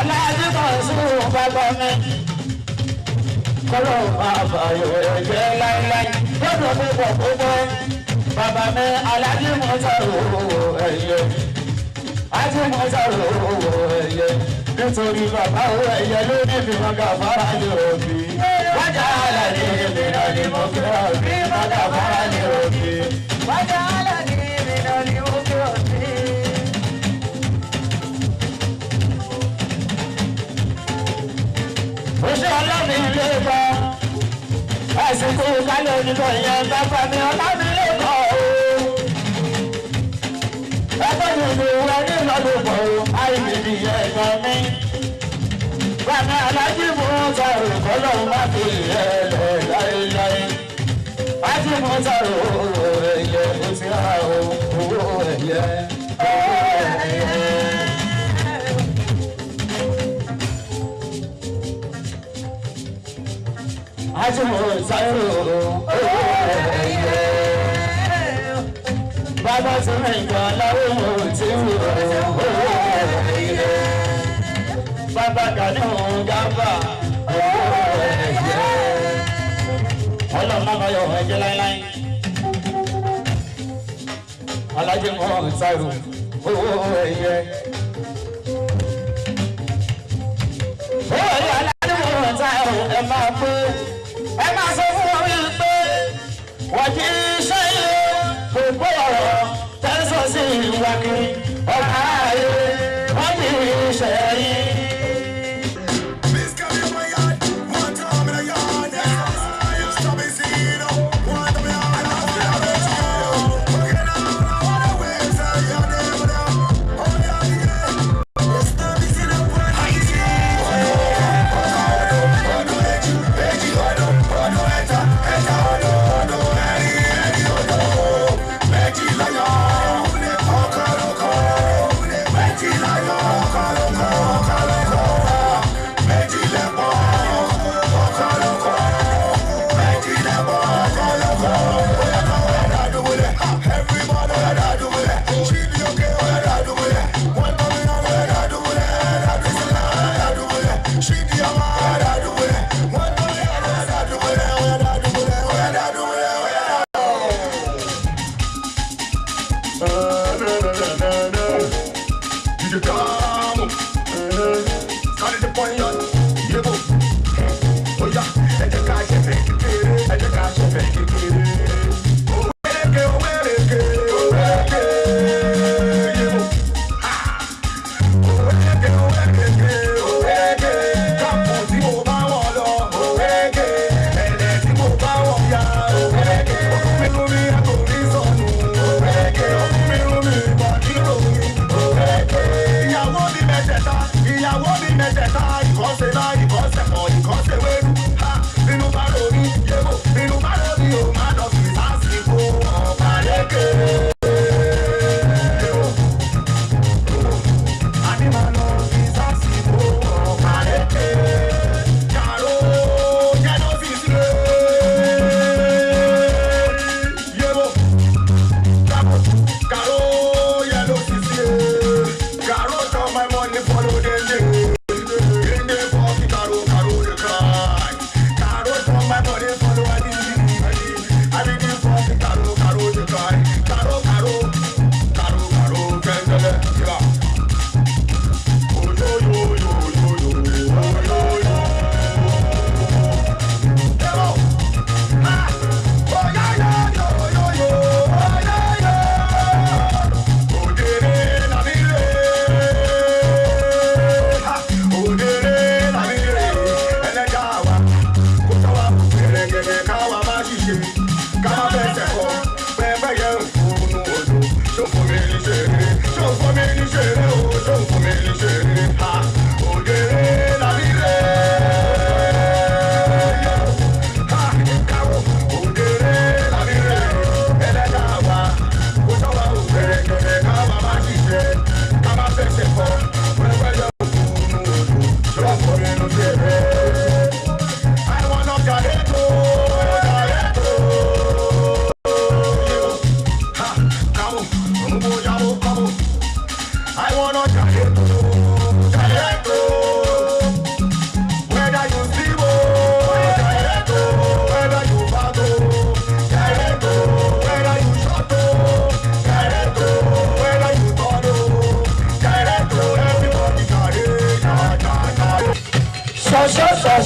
aláàjì kan sùn bàbá mi. Kọ́lọ́ máa bàyọ̀ ẹ̀jẹ̀ láíláí lọ́dọ̀ mi pọ̀ gbogbo. Bàbá mi aláàjì mọ̀ sọ̀rọ̀ ẹ̀yẹ. Àti mọ̀ sọ̀rọ̀ ẹ̀yẹ. Nítorí bàbá owó ẹ̀yẹ ló ní bí wọ́n gà fara ní òbí. Wájà àlà ní ìbìnà ni mo fi hàn bí wọ́n gà fara ní òbí. Wájà àlà ní ìbìnà ni mo fi hàn bí. Oṣù ọlọ́mi lè bọ̀. Àsìkò kálẹ̀ onígbọ̀ yẹn bàbá mi ọlọ́mi lè bọ̀ o. Ẹgbẹ́ mi ni wọ́n ní lọ́dọ̀bọ̀ o. Àìmìlì ẹ̀gbọ́n mi. Bàbá alájí mú sọ̀rọ̀ kọ́lọ́ má fi ẹ̀lẹ̀ láéláé. Ají mú sọ̀rọ̀ ẹ̀yẹ kò sí ra owó ẹ̀yẹ. Ají mú sọ̀rọ̀ ẹ̀yẹ. Bàbá tí mi gbọ́ lọ́wọ́ mo ti wù owó ẹ̀yẹ. Bàbá kàní òun jábà owó ẹ̀yẹ. Ọlọ́run máa yọ ẹ̀jẹ̀ láíláí. Alájí mọ̀ sọ̀rọ̀ owó ẹ̀yẹ. Owó ẹ̀yẹ alájí mọ̀ sọ̀rọ̀ ẹ̀ máa pé ẹ máa sọ fún wọn wípé wọ́n kì í ṣe é gbogbo ọ̀rọ̀ tẹ́sán sí ìwà kiri ọ̀gá ayé wọ́n kì í ṣe é.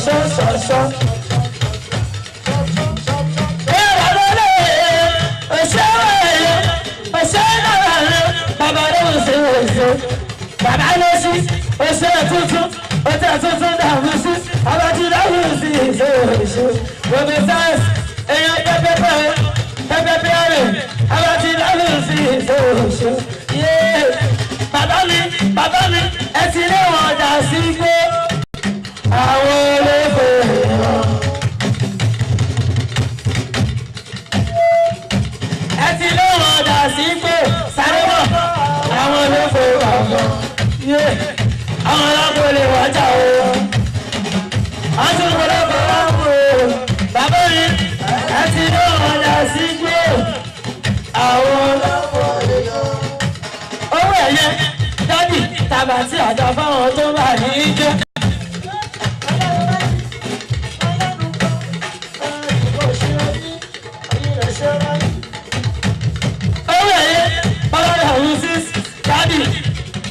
ṣọṣọ. Bàbá ló sí, oṣù tuntun, oṣù tuntun dàbí sí, abájú dàbí sí ìṣòro. Gbogbo sáyẹ̀nsì, èèyàn pẹ́pẹ́pẹ́ rẹ̀, abájú dàbí sí ìṣòro. Bàbá mi, ẹ ti lé wọn ọjà sí gbó. Àwọn olóko èèyàn. Ẹ ti lé wọn ọjà sí gbó. Sáré bọ̀, àwọn olóko ọ̀gbọ́n. Àwọn ọlọ́pàá olè wájà o. Wọ́n tún gbọ́dọ̀ bọ̀ wá mú o. Bàbá mi, ẹ ti lé wọn ọjà sí gbó. Àwọn ọlọ́pàá olè yọ. Owó ẹ̀yẹ dádì tàbá tí àjọ fáwọn tó bá ní í jẹ́. Owó ẹ̀yẹ bọ́lá ọ̀hún sí dádì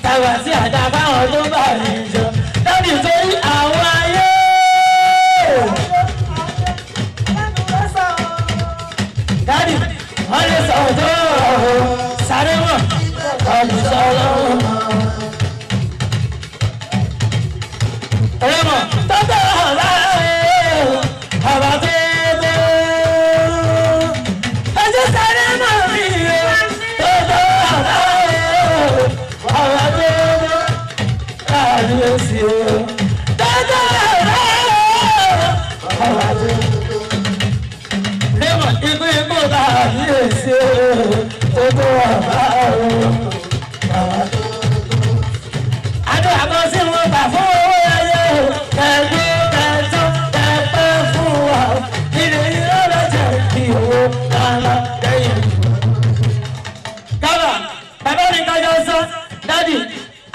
tàbá tí àjọ fáwọn tó bá ní í jẹ́. Dádì torí àwọn ayé. Dádì wọ́n lè sọ̀rọ̀ tó sáré mọ̀ ọ̀dùn sọ̀rọ̀. Ọmọ tọ́tọ̀ ọ̀la ọba tó dé. Ẹjọ́ sáré mọ̀ mí o. Tọ́tọ̀ ọ̀la ọba tó dé. Káàdùnsí o. Tọ́tọ̀ ọ̀la ọba tó dé. Lẹ́mọ̀ ikú káàdùnsí o. Tọ́tọ̀ ọ̀la ọba tó dé. Adó àgọ́ sí wọn gbà fún owó ẹyẹ o. Kẹ̀gbẹ́ kẹ̀tọ́ kẹ̀pẹ́ fún wa o. Ilé yìí lọ́jọ́ ìwò lánàá lẹ́yìn. Gábà, bàbá mi kájọ sọ, dádì,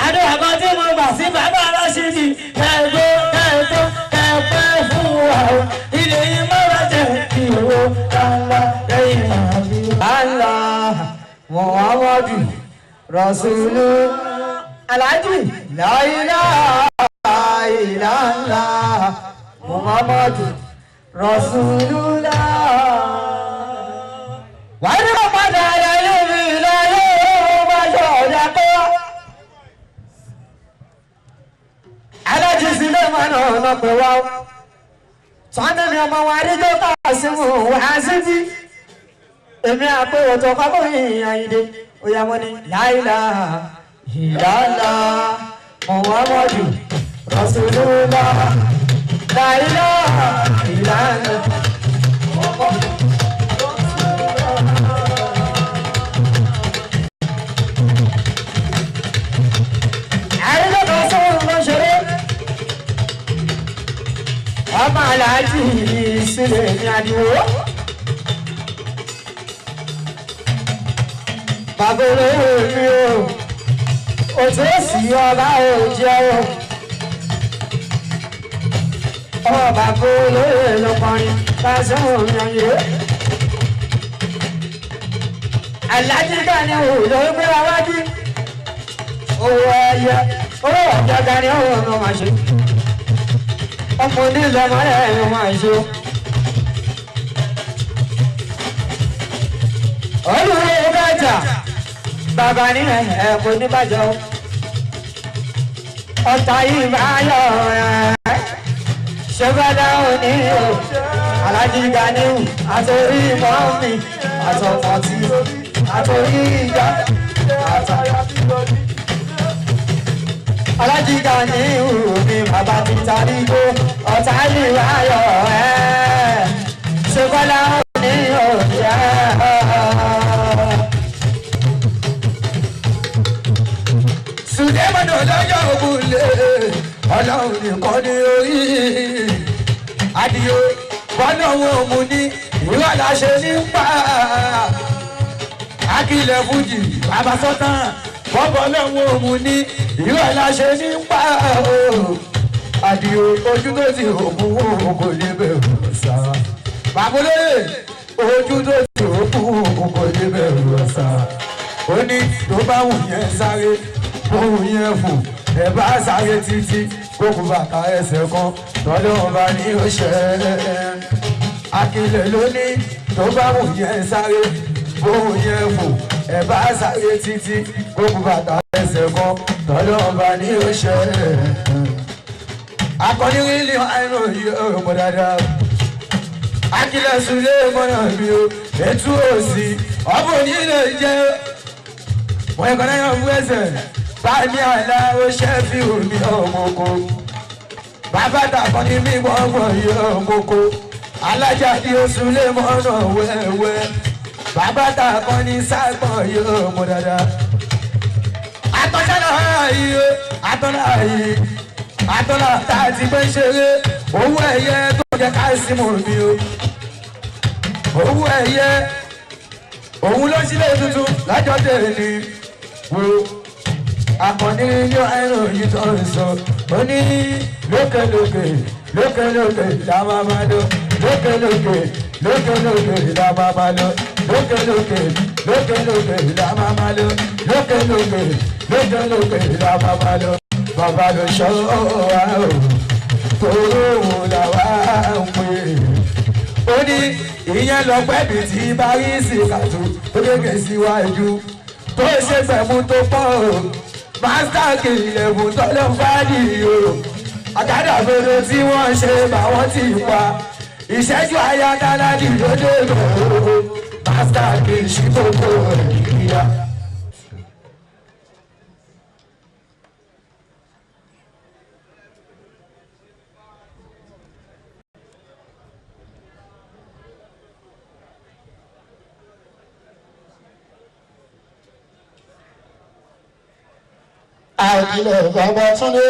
adó àgọ́ tí mo gbà sí bàbá aláṣẹ́jì. Kẹ̀gbẹ́ kẹ̀tọ́ kẹ̀pẹ́ fún wa o. Ilé yìí lọ́jọ́ ìwò lánàá lẹ́yìn. Allah Muhammadu Rasulullah. Alhaji la ilaha illallah Muhammadu Rasulullah. Wàá ní kò padà ayẹyẹ mi lọ́yọ́ máa yọ ọ̀dà tó. Alhaji sílẹ̀ máa nà ọ̀nà pé wá. Sọ́nà ni ọmọ wa rí tó kà sí mu wá síbi. Èmi àpéwò tó kọ́ bóyá ìyànjẹ òyà wọn ni la ilaha illallah Muhammadu Rasulullah. La ilaha illallah Muhammadu Rasulullah. Àrílọ́kọ̀ sọ́wọ́n lọ ṣeré. Ọmọ Aláàjì sílẹ̀ ní àdìwó. Bàbá olówó mi o. Òtún èsì ọba òjẹ́ o. Ọba kò lóye lọ́kọrin lásán òyìnbó. Aláàjì Gani ò ló gbé wa wájú. Owó ẹyẹ owó ọ̀gá Gani ọ̀hún ọ̀nà máa ṣe. Ọmọ onílé ọmọ rẹ̀ ló máa ṣe. Olùwé bàjá. Bàbá ní ẹ̀kọ́ níbàjọ́. Ọ̀tá yìí máa yọ ẹ̀. Ṣẹ́gbẹ́dá òní o. Aláàjì Gani àtòrí mọ́mì àtọ̀pọ̀tì àtòrí ìjà àtàyà tí lọ ní. Aláàjì Gani mi bàbá ti tàbí gbó. Ọ̀tá yìí máa yọ ẹ̀. Ṣẹ́gbẹ́dá òní o. Sùdẹ́mọ̀nà lọ́jọ́ ogun lé Ọlọ́run nìkan ní orí. Adìyó bọ́nà wọn mú ní ìwà láṣẹ ní pa. Akílẹ̀ fújì bàbá sọ́tàn bọ́bọ̀ lọ́wọ́ mú ní ìwà láṣẹ ní pa. Adìyó ojú tó ti òkú kò lè bẹ̀rù ọ̀sà. Bàbá olóyè ojú tó ti òkú kò lè bẹ̀rù ọ̀sà. Ó ní tó bá wù yẹn sáré. ohun yẹn fò ẹ bá sáré títí kókó bàtà ẹsẹ̀ kan tọ́lọ́run bá ní ó ṣe Akílẹ̀ lónìí tó bá wù yẹn sáré ohun yẹn fò ẹ bá sáré títí kókó bàtà ẹsẹ̀ kan tọ́lọ́run bá ní ó ṣe akọni rílì àìrùn yìí ó mọ̀ dáadáa Akílẹ̀ Súlé mọ́nà mi o ètú òsì ọ̀bùn nílé jẹ́ wọ́n ẹ̀kọ́ náà yàn fún ẹsẹ̀ báyìí àlá ó ṣẹ́ fi omi ọmọkò bàbá tàkọ́ ní mí gbọ́ngbọ̀n yìí ọmọkò alájà tí ó Súlé mọ́nà wẹ́wẹ́ bàbá tàkọ́ ní ságbọ̀n yìí ọmọ dáadáa àtọ́sánà yìí àtọ́nà tá a ti gbé ṣeré owó ẹ̀yẹ tó jẹ́ ká sí mọ̀ mi o owó ẹ̀yẹ òun ló sílé tuntun lájọ́ tèmi wo akọni ní àìrùn yìí tó ń sọ ó ní lókèlókè la máa ma lọ lókèlókè la máa ma lọ lókèlókè la máa ma lọ lókèlókè la máa ma lọ bàbá ló ṣọ́ wa o tóró òun làwa ń pè ó ní ìyẹn lọ pẹ́bì tí Parísì kàtó tó kéèké síwájú tó ṣe gbẹ̀mú tó pọ̀ o mástá kìlẹ̀bù tọ́lọ́ fàdí o àgádàgodo tí wọ́n ṣe bá wọ́n ti pa ìṣẹ́jú àyà kánádì lóde bẹ̀rù o mástá kì í ṣí gbogbo ìyá. Akílẹ̀ Babátúndé.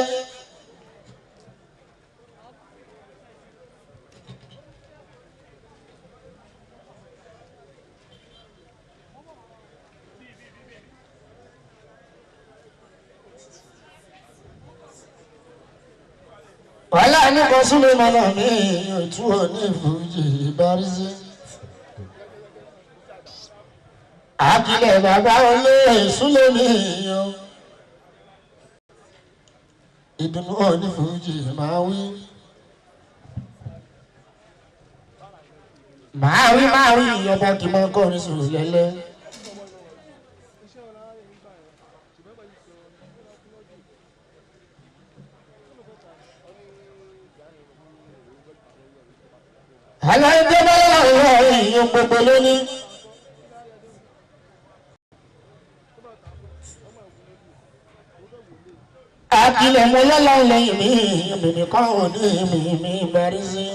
Wàhálà nípa Súlé mọ́nà mi òtú òní ìfújì Bàrísí. Akílẹ̀ bàbá olè Súlé mi yan. Ìdùnnú òní fújì máa wí ọba kì í máa kọrin sùn lẹ́lẹ́. Aláìjẹ́ bá láwọn èèyàn gbogbo lónìí. Akílẹ̀ mọ yálà lẹ́yìn mi kan ò ní mi Bàrísí.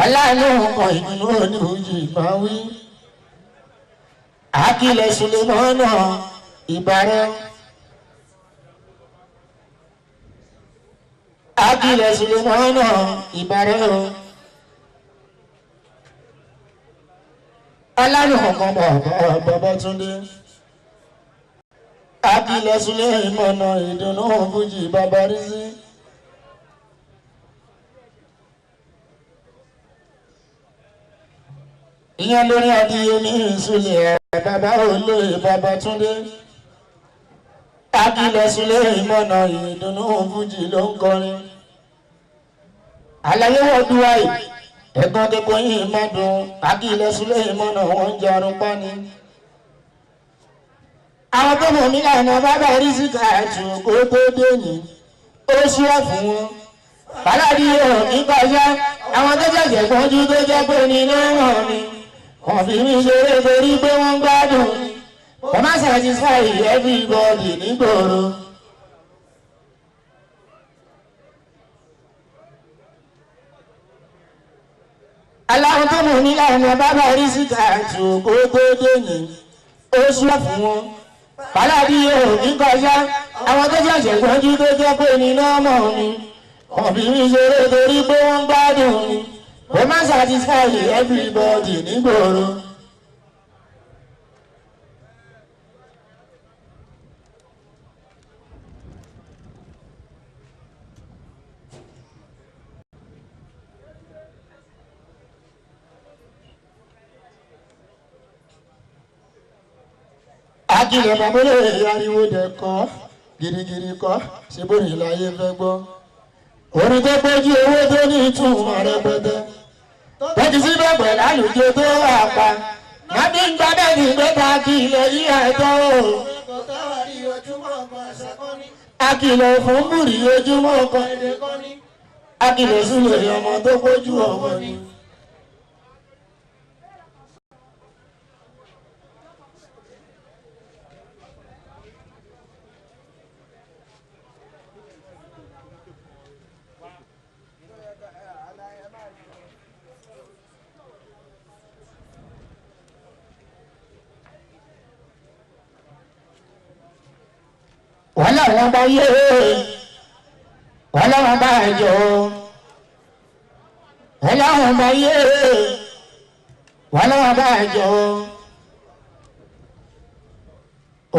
Aláàánú ọkọ̀ ìdùnnú oníhùjì máa wí. Akílẹ̀ Súlé mọ́nà ìbàrẹ̀. Akílẹ̀ Súlé mọ́nà ìbàrẹ̀ o. Alárùn-ún Babátúndé. Akílẹ̀ Súlé mọ́nà ìdùnnú fújì Bàrísí. Ìyẹn lórí adìyẹ ní Súlé bàbá olóyè Babátúndé. Akílẹ̀ Súlé mọ́nà ìdùnnú fújì ló ń kọrin. Àlàyé wọ́n dúwà yìí. Ẹ̀gbọ́n kẹ́kọ̀ọ́ yìí má dùn Akílẹ̀ Súlé mọ́nà wọ́n ń jarun pani. Àwọn tó mọ̀ mí lànà bàbá rí síkà àti òkú tó dé ní ó ṣíwá fún wọn. Bàládì yóò ní kọjá àwọn tó jẹ́jẹ́ gbọ́njú tó jẹ́ pé ní lẹ́wọ̀n mi. Wọ́n fi mí ṣeré torí pé wọ́n ń gbádùn. Wọ́n má satisfy everybody nígboro. Aláwọ̀ tó mọ̀ ní lànà bàbá rí síkà àti òkú tó dé ní ó ṣíwá fún wọn. Bàládì yóò ní kọjá àwọn tó jẹ́jẹ́ gbọ́njú tó jẹ́ pé ní lẹ́wọ̀n mi. Wọ́n fi mí ṣeré torí pé wọ́n ń gbádùn ni. Wọ́n má satisfy everybody nígboro. akílẹ̀ bàbúlẹ̀ ariwo dẹ̀ kọ́ girigiri kọ́ ṣe bóyá láyé fẹ́ gbọ́. orin tó péjú owó tó ní ìtumọ̀ rẹpẹtẹ tọ́jú sí bẹ́ẹ̀ lálùjọ tó wà pa nàbí ń gbá bẹ́ẹ̀ ní gbẹ́ta akílẹ̀ yí ẹ̀tọ́ o. akílẹ̀ fún búrì ojúmọ́ kan akílẹ̀ sílẹ̀ ọmọ tó péjú ọmọ ni. wọ́n láwọn bá yé wọ́n láwọn bá jọ wọ́n láwọn bá yé wọ́n láwọn bá jọ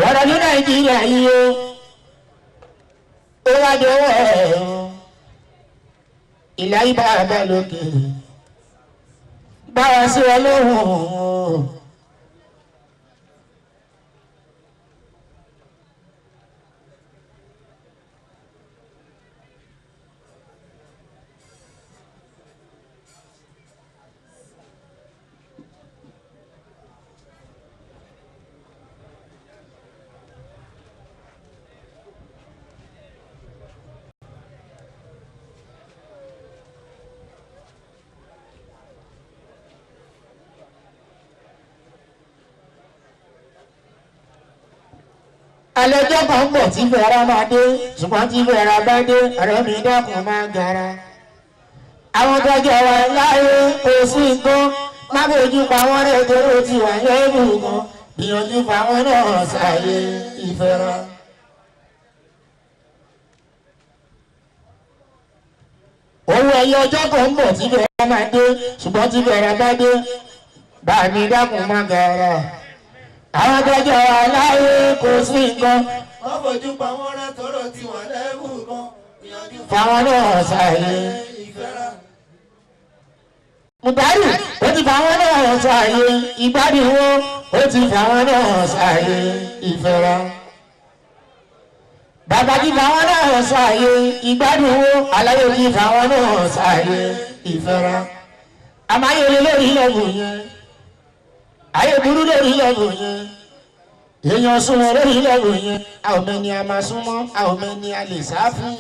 wọ́n lọ ní nàìjíríà yìí ó wá dọwọ́ ìlà ibà bá lókè báwa sí wọn lóhùn. alẹ́jọ́ kan bọ̀ tí fẹ́ra máa dé ṣùgbọ́n tí fẹ́ra bá dé ọ̀rẹ́ mi dákun máa gara. àwọn tọ́jọ́ wa láyé oṣù nǹkan má bójú pa wọ́n rẹ̀ tó ti wà lẹ́bù kan gbìyànjú pa wọ́n náà ṣàyè ìfẹ́ra. owó ẹyẹ ọjọ́ kan bọ̀ tí fẹ́ra máa dé ṣùgbọ́n tí fẹ́ra bá dé bá mi dákun máa gara. àwọn tọ́jọ́ wa láyé kò sí nǹkan wọ́n fojú pa wọ́n rẹ́ tọ́rọ̀ tí wọ́n lẹ́bù kan fáwọn náà ṣàyè ìfẹ́ra. mùtárì ó ti fáwọn náà ṣàyè ìgbádùn wọn ó ti fáwọn náà ṣàyè ìfẹ́ra. bàbá ti fáwọn náà ṣàyè ìgbádùn wọn aláyé ti fáwọn náà ṣàyè ìfẹ́ra. àmáyé lórí lẹ́gùn yẹn ayé burú lórí lẹ́gùn yẹn èèyàn súnmọ́ lórí lẹ́gùn yẹn àwọn ọmọ ẹni a máa súnmọ́ àwọn ọmọ ẹni a lè sá fún.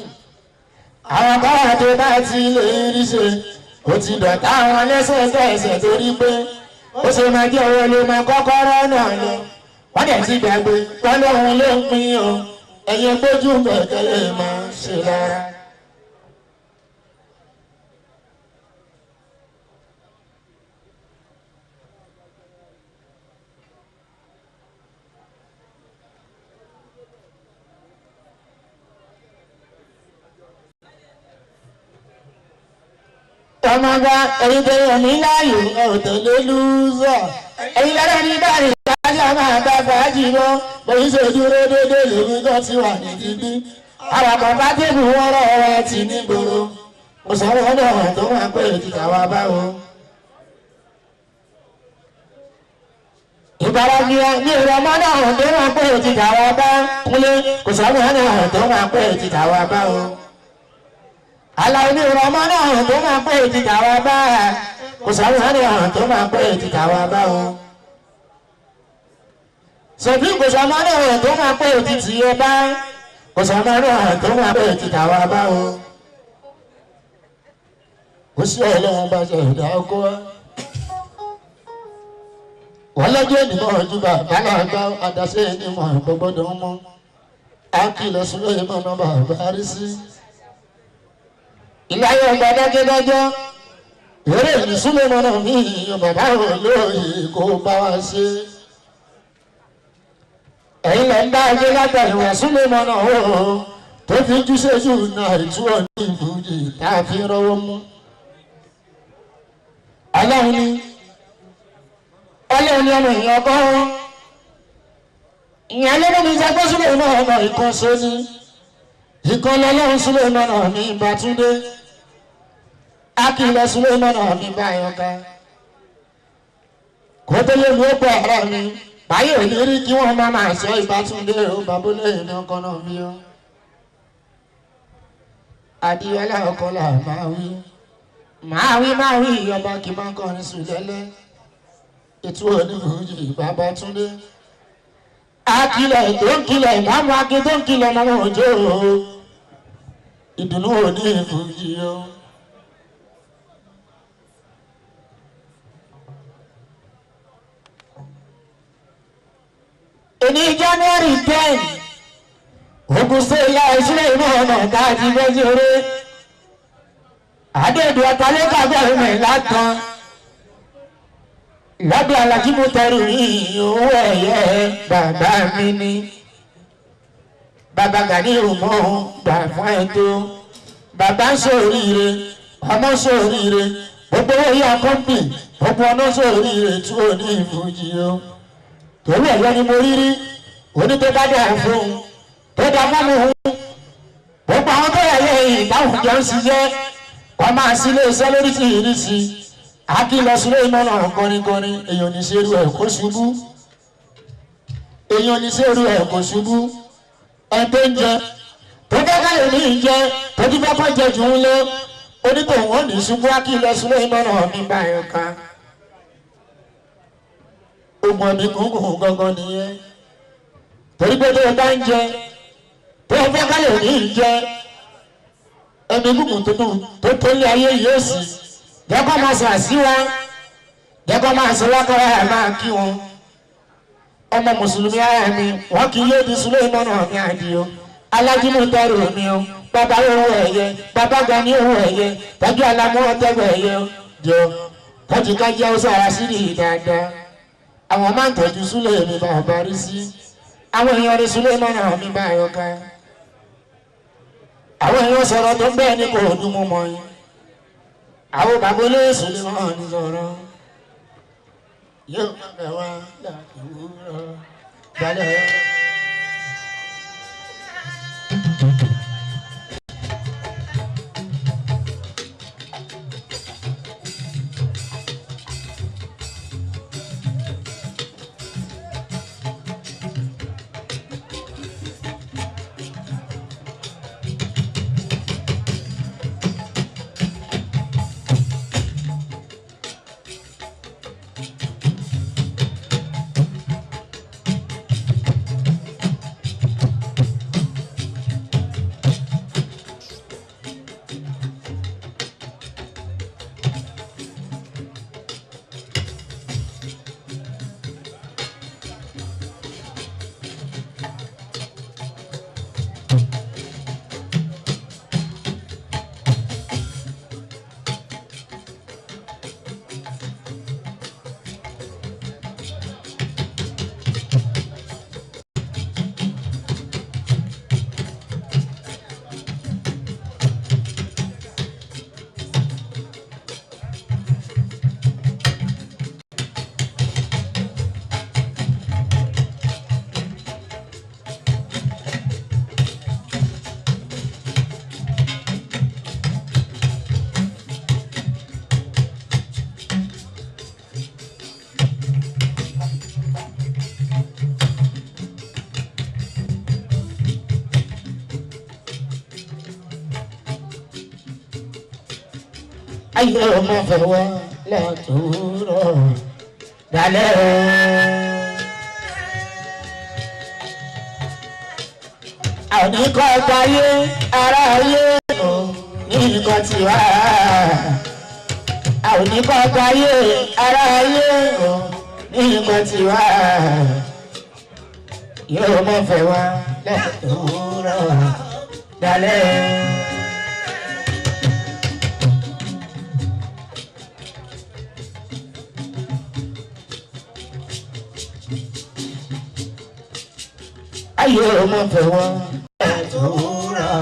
àwọn báwa tó bá ti lè rí ṣe ó ti dọ̀tá àwọn lẹ́sẹ̀kẹsẹ̀ torí pé ó ṣe máa jẹ́ owó ló máa kọ́kọ́rọ́ náà lọ. wọ́n dẹ̀ ti gbàgbé wọ́n lóhun ló ń pín o ẹ̀yin gbójú bẹ̀kẹ́lẹ́ máa ṣe lára. ọmọga ẹ̀yin tó yàn mí láàyò ẹ ò tẹ̀lé lúzọ̀ ẹ̀yin lára ní báyìí ìdájọ́ máa bá fàájì lọ bóyí ṣe dúró déédéé lèmi kan ti wà ní dídí àwàkọ̀ bá tébù wọ́rọ̀ ọ̀rọ̀ ti nígboro kò sọ̀rọ̀ náà tó máa pé ìtìkà wa báwo. ìbáraẹnìyà ní ìrọmọ náà tó máa pé ìtìkà wa bá kúnlé kò sọ̀rọ̀ náà tó máa pé ìtìkà wa báwo. aláwọ̀ ní ìrọmọ náà tó máa pé ìtìkà wa bá kò sọ̀rọ̀ náà tó máa pé ìtìkà wa báwo. sọ̀bí kò sọ̀rọ̀ náà tó máa pé ìtìtì yẹ bá kò sọ̀rọ̀ náà tó máa pé ìtìkà wa báwo. ó sì ọlọ́run bá ṣe ìdá ọkọ wa. wọ́n lọ́jọ́ ènìyàn ọ̀júbà aláàgbá àdáṣe ènìyàn gbọ́gbọ́dọ̀ mọ́ akílẹ̀ sílẹ̀ ìmọ̀ náà bàbá rí sí. ìláyé ọgbà dájẹ́dájọ́ eré ìsúlẹ̀ mọ́nà ní bàbá olóyè kó bá wá ṣe. ẹ̀yin lẹ́ ń bá ẹgbẹ́ látàrí wà súlẹ̀ mọ́nà ó tó fi jú séjú náà ìtúwọ̀ ní ìbújì tá a fi rọwọ́ mú. ọlọ́run ní ọlọ́run ní ọmọ èèyàn kọ́ ìyẹn lọ́dún mi sẹ́gbẹ́ súlẹ̀ mọ́nà ìkan sóní ìkan lọ́lọ́run súlẹ̀ mọ́nà ní ìbátúndé akílẹ̀ súlẹ̀ mọ́nà ní báyọ̀ká kò tó lè mú ọ̀pọ̀ ara mi báyìí ò ní rí kí wọ́n máa sọ Ìbátúndé ó babolóyè ní ọkọ náà bí ó. Adéọlá ọkọ là máa wí ọba kì máa kọrin sùn lẹ́lẹ́ ètò onífújì Babátúndé. Akilẹ̀ tó ń kilẹ̀ ìbámu akin tó ń kilẹ̀ náà òjò ìdùnnú onífújì o. Ní January 10 Ogun State ilé ìṣúná ìmọ̀ ọ̀nà káàdì méjìlélẹ́ àdéhùn ọ̀tàlẹ́kà bẹ̀rẹ̀ mẹ́ látàn lọ́dọ̀ alájí mo tẹrù owó ẹ̀yẹ bàbá mi ní bàbá Gani ìrùmọ̀ gbà fún ẹ̀tọ́ bàbá sóríire ọmọ sóríire gbogbo oyè akọ́mpì gbogbo ọ̀nà sóríire tí ó ní ìfújì o. Torí ẹ̀yọ́ ni mo rí rí oní tó bá dẹ̀ fún tó dá mọ́mú hun gbogbo àwọn tó yẹ ìdáhùn jọ ń ṣiṣẹ́ wọ́n máa sí ilé iṣẹ́ lórí ti ìrísí Akílọ sílé ìmọ̀nà kọrinkọrin èèyàn ní sẹ́rù ẹ̀ kó ṣubú èèyàn ní sẹ́rù ẹ̀ kó ṣubú ẹ̀ tó ń jẹ tó kẹ́kẹ́ lè ní ìjẹ tó ti fẹ́ kọ́ jẹ jù ń lé onítòhún ò ní ṣubú Akílọ sílé ìmọ̀nà mi báyọ̀ ká. Ogun ẹ̀mí kúnkùn gangan nìyẹn torí pé tó bá ń jẹ tó fẹ́ ká lè ní ìjẹ ẹ̀mí kúnkùn tó tó lé ayé yóò sì jẹ́ kó máa sọ àṣìwá jẹ́ kó máa sọ lákàrà ẹ̀ máa kí wọn ọmọ mùsùlùmí ara mi wọ́n kì í yé di Sùlẹ̀ ìmọ̀nà mi àdìo alájímù tẹrù mi o bàbá owó ẹ̀yẹ bàbá Gani owó ẹ̀yẹ tẹ́jú alámú ọ̀tẹ́gbẹ̀ ẹ̀yẹ jọ tọ́jú ká jẹ́ ọ̀sán ara sí ní dáadáa. Àwọn máa ń tọ́jú Sùlẹ̀ mi bàbá rí sí àwọn èèyàn rí Sùlẹ̀ mọ́nà mi bá yọká àwọn èèyàn sọ̀rọ̀ tó bẹ́ẹ̀ ní kò dùn mọ́ mọ́ yín àwọn bàbá olóyè Sùlẹ̀ mọ́ ní sọ̀rọ̀ yóò bẹ̀ wá láti wúrọ̀ balẹ̀. Ayé ọmọ fẹ́ wá látòrọ̀ dalẹ́ o. Àwọn ikọ̀ ọgbà ayé ara ayé o ní nǹkan ti wá. Àwọn ikọ̀ ọgbà ayé ara ayé o ní nǹkan ti wá. Ayé ọmọ fẹ́ wá látòrọ̀ dalẹ́ o. Ayé ọmọ fẹ́ wọ́n àtòwúrọ̀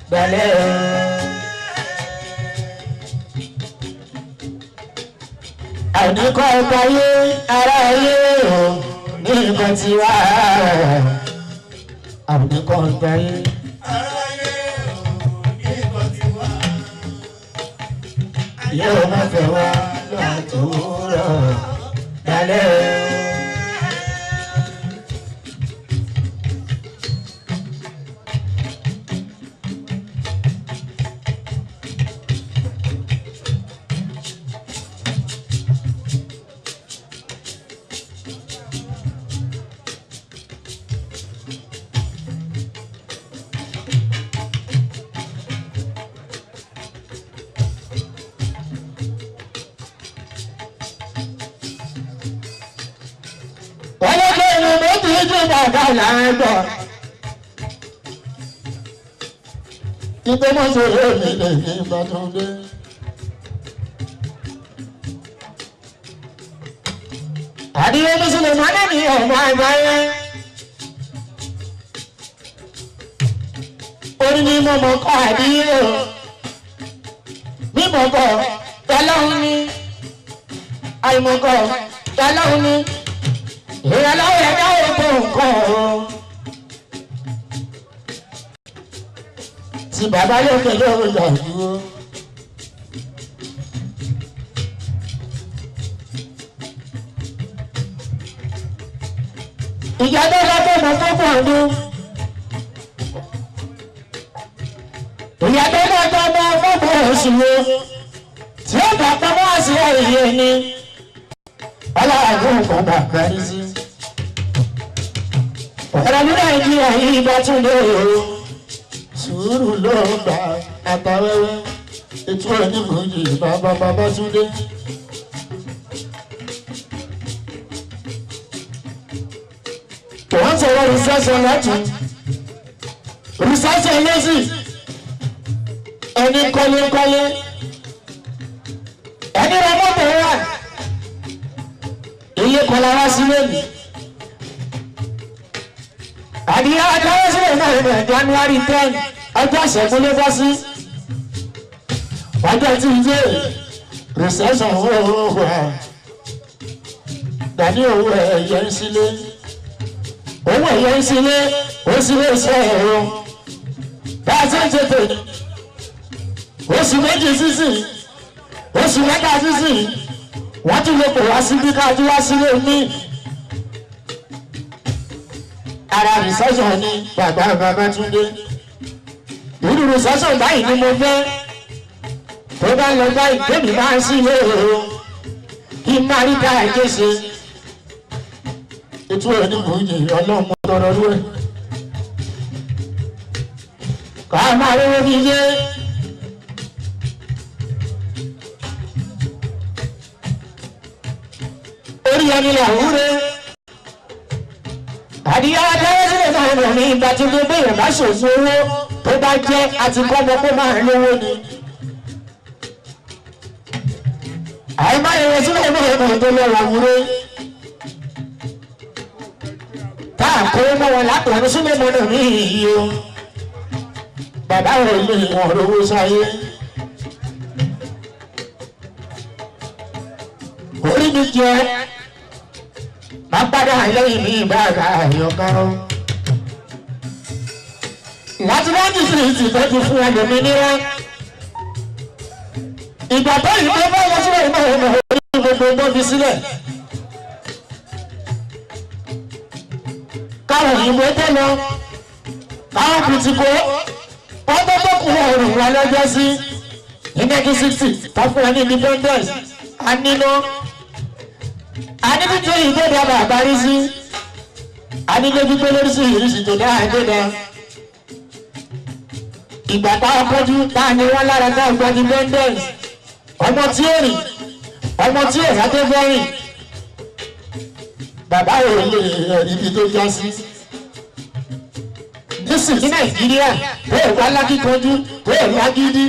gbalẹ̀. Àdínkọ́ ọgbà ayé ara ayé o ní nǹkan ti wá. Àdínkọ́ ọgbà ayé ara ayé o ní nǹkan ti wá. Ayé ọmọ fẹ́ wọ́n àtòwúrọ̀ gbalẹ̀. jíjí bàbá làǹgbọ̀. ìgbẹ́mọ̀sọ̀ rẹ̀ mi lè ní ìbátan dé. àdìyẹ mùsùlùmí máa ń ní ọmọ àgbáyé. orí ni mo mọ̀ kọ́ àdìyẹ o. mímọ̀kọ́ tọ́lọ́hún ní. àìmọ̀kọ́ tọ́lọ́hún ní. ìrànlọ́wọ́ ẹ̀dá òkú nǹkan o. tí bàbá lókè yóò yà dúró. ìyá tó lọ́kọ̀ mọ́ fọ́pọ̀ ọdún. ìyá tó lọ́kọ̀ mọ́ fọ́pọ̀ oṣù wo tí ó bá pamọ́ sí ẹ̀yẹ ni ọlọ́run kan bá parí sí. ọ̀rọ̀ ní nàìjíríà yìí bá tún lé o sùúrù ló ń gbà àtàwẹ́wẹ́ ètò onímọ̀ọ́yì bàbá tún dé. wọ́n sọ̀rọ̀ rìsẹ́sọ̀ lọ́tún rìsẹ́sọ̀ lọ́sì ẹni kọ́lékọ́lé ẹni ra mọ́tò wà ilé kọlá wá sí lónìí àdìyẹ ajáwé sílẹ̀ náà ní January 10 ọjọ́ ìṣẹ́gun ló bọ́ sí ọjọ́ tí ń jẹ́ rìsẹ́sọ̀ owó wà dání owó ẹ̀yẹ ń sílé owó ẹ̀yẹ ń sílé ó sílé iṣẹ́ ẹ̀rọ bá a ṣe ń ṣe tèmi oṣù méjì sísìn oṣù mẹ́ta sísìn wọ́n tún lè pè wá síbí káàdì wá sílé ní ara rìsẹ́sọ̀ ní bàbá Túndé ìlú rìsẹ́sọ̀ báyìí ni mo fẹ́ tó bá lọ báyìí tèmi máa ń sílé o kí n máa rí ká ẹ̀jẹ̀ ṣe ètò ẹ̀ ní mò ń yìn ọlọ́mọ tọrọ lórí ká máa rí omi yé. orí ẹni làwúre àdìyẹ ajáwé sílẹ̀ náà rẹ̀ ní ìgbà tí gbogbo èèyàn bá ṣòfò owó tó bá jẹ́ àti kọ́mọ pé máa ń lówó ni. àìmọ́ ìrìn sílẹ̀ náà rẹ̀ tó lọ làwúre tá à kó mọ́ wọn lápẹ̀rẹ̀ sílẹ̀ mọ́nà ní ìyí o bàbá rẹ̀ lè wọ̀n lówó sáyé. orí mi jẹ́ máa padà lẹ́yìn mi bàbá àyọkọ́. láti láti sì ti tọ́jú fún ẹlòmí níwá. ìgbà tó yìí tó bá wọ́n sílẹ̀ náà wọ́n orí gbogbo tó fi sílẹ̀. káwọn òyìnbó tó lọ káwọn kùtìkó wọ́n tó tó kù ọ̀rùn wa lọ́jọ́ sí ní 1960 tó fún ẹ ní independence a nílò. adébíjọ ìgbéda bàbá rí sí adébíjọ lórí sí ìrísí tó dáa ìgbéda ìgbà táwọn pọ́jú táà ní wọ́n lára táà gbọ́ independence ọmọ tí ó rìn ọmọ tí ẹ̀yà tó fẹ́ rìn bàbá rẹ̀ lè rí ibi tó já sí. nísìn ní Nàìjíríà bẹ́ẹ̀ wá lákìkanjú bẹ́ẹ̀ lágídí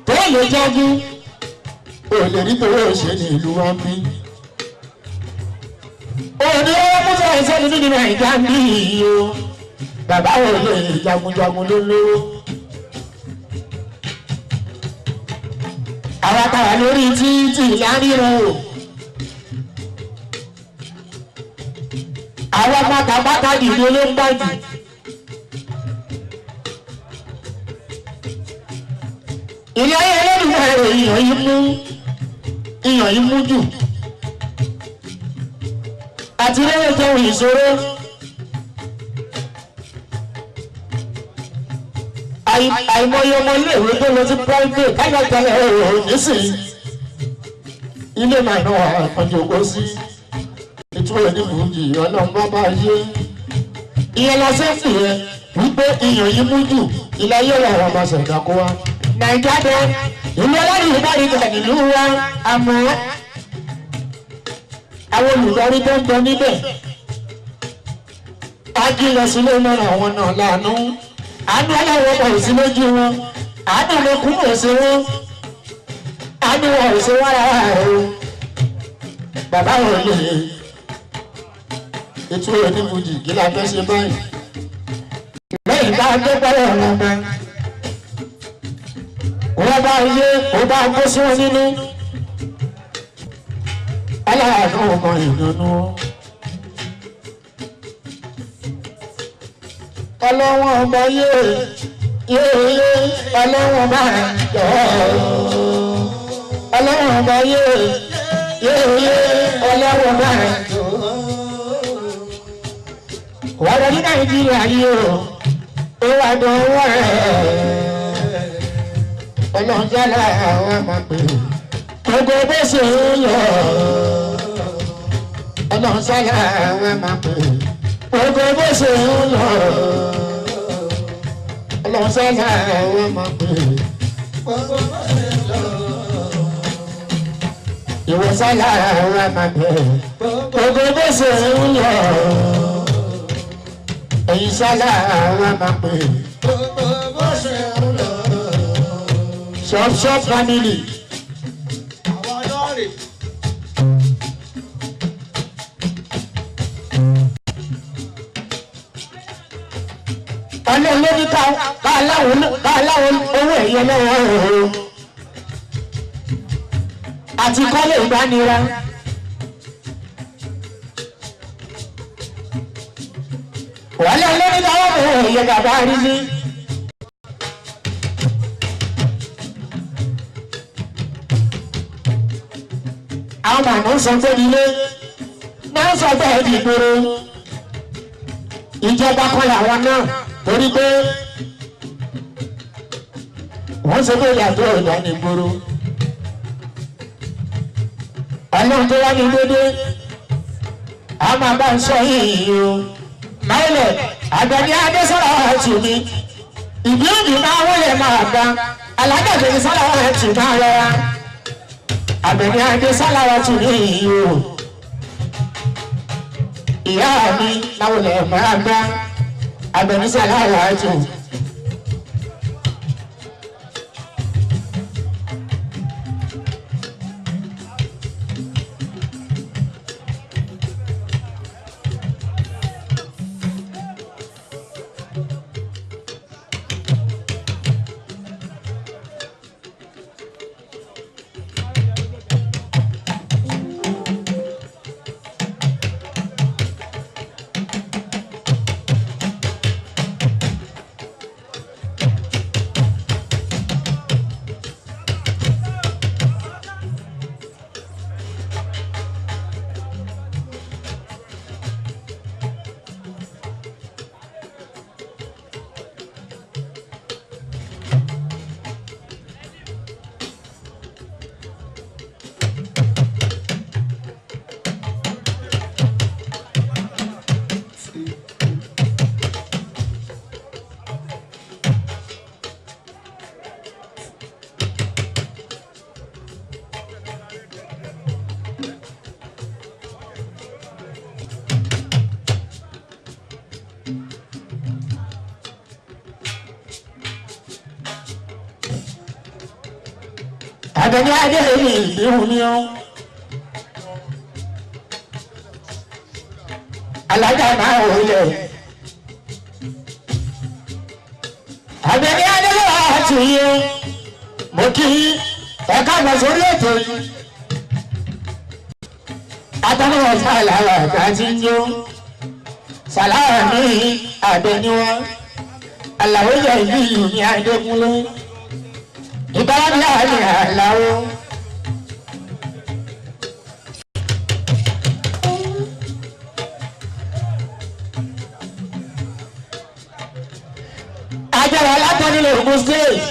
bẹ́ẹ̀ lè jágún ò lè rí torí òṣèlú ìlú wa ń bí. òní ọwọ́ mọ́tò ẹ̀sẹ̀ ní nínú Nàìjíríà ń bí yìí o bàbá rẹ̀ lè jagunjagun ló lówó. àwọn àtàwà lórí títì láríran o. àwọn pátápátá dìde ló ń bàjẹ́. ilé ayé ẹlẹ́dùnmọ́ ẹ̀rọ ìyàn yìí mú jù. àti lẹ́yìn tó ń ìṣòro. àìmọye ọmọ iléèwé tó lọ sí private kájọ̀tẹ̀lẹ̀ ẹ̀rọ nísìnyí. ilé màá náà àpọ̀jù ògbó sí. ìtura ní fújì ọlọ́run bá bá yé. ìyẹn la ṣe ń pè é wípé ìyàn yìí mú jù ilé ayé ọ̀rọ̀ àwọn ọmọ ṣẹ̀dá kó wá. nàìjíríà dé ìlú ọlọ́run ìbáraẹni kan nílùú wa àmọ́ àwọn olùdarí tó ń bọ níbẹ̀ ajílẹ̀ sílé mọ́ra wọn náà lánú àánú aláwọ̀ bọ̀ sí lójú wọn àánú lókun ò sí wọn àánú wọn ò sí wọn rárá o bàbá wọn lè ètò oníbùjì kí la fẹ́ ṣe báyìí lẹ́yìn bá dé pẹ́lẹ́ ọ̀nà kan wọ́n bá yé ó bá kó sí wọn nínú aláàánú ọmọ ìdùnnú ọlọ́wọ́n ọmọ yé ọlọ́wọ́n bá yọ ọlọ́wọ́n ọmọ yé ọlọ́wọ́n bá yọ wàá ní Nàìjíríà yìí ó wà dánwó rẹ̀ ọlọ́run jálá àwọn máa pè gbogbo bó ṣe ń lọ ọlọ́run jálá àwọn máa pè gbogbo bó ṣe ń lọ ọlọ́run jálá àwọn máa pè gbogbo bó ṣe ń lọ ìwọ jálá àwọn máa pè gbogbo bó ṣe ń lọ èyí jálá àwọn máa pè gbogbo bó ṣe ń lọ. Shop family. Ọ̀nà olórí káàláwọn owó ẹ̀yẹ lọ́wọ́ ọ̀rọ̀ àti kọ́lé ìgbánira. Wàlẹ́ olórí káwọn owó ẹ̀yẹ bàbá rí sí. Àwọn àmọ́ sọ pé ilé náà sọ pé ẹ̀dì ìgboro ìjọba kọ́ làwọn náà torí pé wọ́n sọ pé ìyàtọ̀ ìyá ní ìgboro ọlọ́run tó wá ní dédé a máa bá ń sọ yìí o máìlẹ̀ àgbẹ̀ni adésọ́lá ọ̀tù mi ìbí òbí máa wọlé máa gba alágbàgbé sọ́lá ọ̀tù máa rọra. Àbẹ̀ní adé sálára tún ní ìyí o ìyá mi láwọn lè máa gbá Àbẹ̀ní sálára tún. Àbẹ̀ní adé mi ìhùn mi ọ́ alájà máa wò lẹ̀ Àbẹ̀ní adé lọ́wọ́ àti yé mo kí ẹ̀ka àgbà sórí ètò yìí atọ́nà sàlàwà àti njó sàlàwà ní Àbẹ̀ní wọn aláwọ̀ yẹ ìlú ní Adékúnlé. Ìbára ní àláwọ̀. Àjọyọ̀ alátọ́ nílé Ògùn State.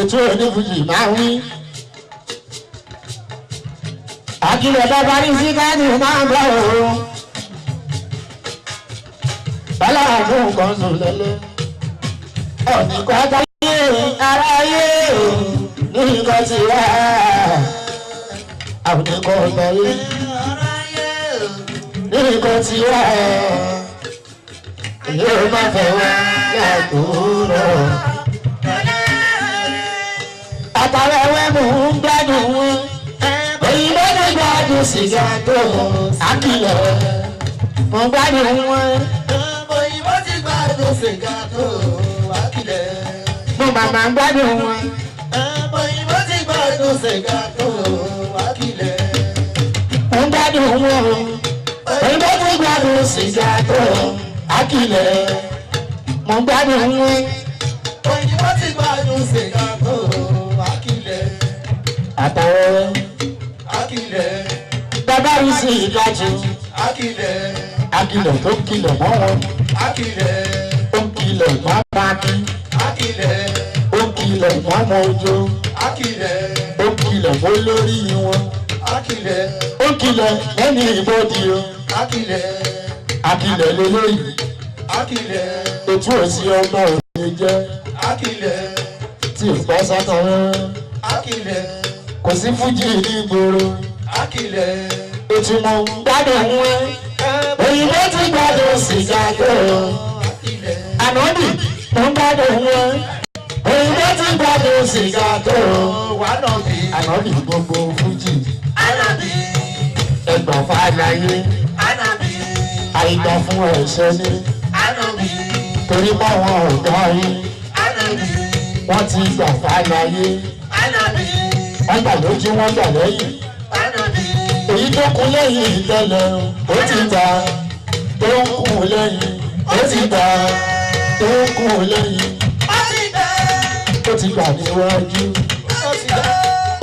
ètò onífújì máa wí. Akílẹ̀ bàbá ní síkáàdì máa ń bọ̀ òun. Báláàbù kan sùn lẹ́lẹ́. Ọ̀nì kọ́tà yé aráyé ní nǹkan ti wá. Àwọn ẹ̀kọ́ ọ̀tọ̀ yé ní nǹkan ti wá. Èyí ò má fẹ́ wá yàtúrọ̀. Àtàwọn ẹ̀wẹ̀ mò ń gbádùn wọn. Èyí ló ní gbádùn sìgá tó Akílẹ̀ mò ń gbádùn wọn. Òyìnbó ti gbádùn sìgá tó Akílẹ̀. Mo màmá ń gbádùn wọn. Òyìnbó ti gbádùn sìgá tó Akílẹ̀. Mo ń gbádùn wọn. Òyìnbó ti gbádùn sìgá tó Akílẹ̀. Mo ń gbádùn wọn. Òyìnbó ti gbádùn sìgá tó Akílẹ̀. Àtàwọn Akílẹ̀. bàbá rí sí ìdájú. Akílẹ̀. Akílẹ̀ tó kìlọ̀ mọ́ wọn. Akílẹ̀. Ó kìlọ̀ mọ́ Mákì. Akílẹ̀. Ó kìlọ̀ mọ́ ọmọ Òjó. Akílẹ̀. Ó kìlọ̀ mọ́ lórí wọn. Akílẹ̀. Ó kìlọ̀ lẹ́yìn ìbòdì o. Akílẹ̀. Akílẹ̀ lélẹ́yìn. Akílẹ̀. Ètò òsì ọmọ òye jẹ́. Akílẹ̀. Tí ìfọ́ sátọ̀ rẹ̀. Akílẹ̀. Kò sí fújì ní ìgboro. Akílẹ̀. Ètò mọ̀ ń gbádùn wọn. Òyìnbó ti gbádùn sìgá tó. Akílẹ̀. Ànọ́bì mò ń gbádùn wọn. Òyìnbó ti gbádùn sìgá tó. Wà náà bí. Ànọ́bì gbogbo fújì. Ànàbí. Ẹgbà fàlàyé. Ànàbí. Àìgbà fún ẹ̀ṣẹ̀ ní. Ànàbí. Torí báwọn ọ̀gá yín. Ànàbí. Wọ́n ti gbà fàlàyé. Ànàbí. Wọ́n gbà lójú wọ́n gbà lẹ́yìn. Ànàbí. Èyí tó kún lẹ́yìn ìtẹ́lẹ̀ ó ti gbà. Tó ń kún lẹ́yìn ó ti gbà. Tó ń kún lẹ́yìn Ó ti gbà. ó ti gbà níwájú. Ó ti gbà.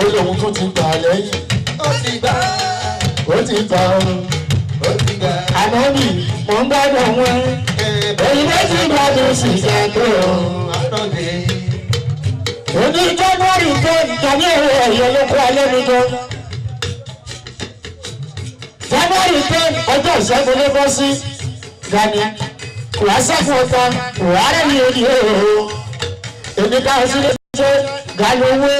Ó lóun tó ti gbà lẹ́yìn. Ó ti gbà. Ó ti gbà ọ́n. Ó ti gbà. Ànọ́bì mò ń gbádùn wọn. Òyìnbó ti gbádùn sìgá tó. Ànàbí. Òní January tó ìjàní èrò ẹ̀yẹ ló kó alẹ́ mi jọ. January tó ọjọ́ ìṣẹ́gun ló bọ́ sí. Gani kùrá sẹ́fún ọ̀tá kùrá rẹ̀ ní orí èrò. Èmi káwọn sí lè ṣe Galowe.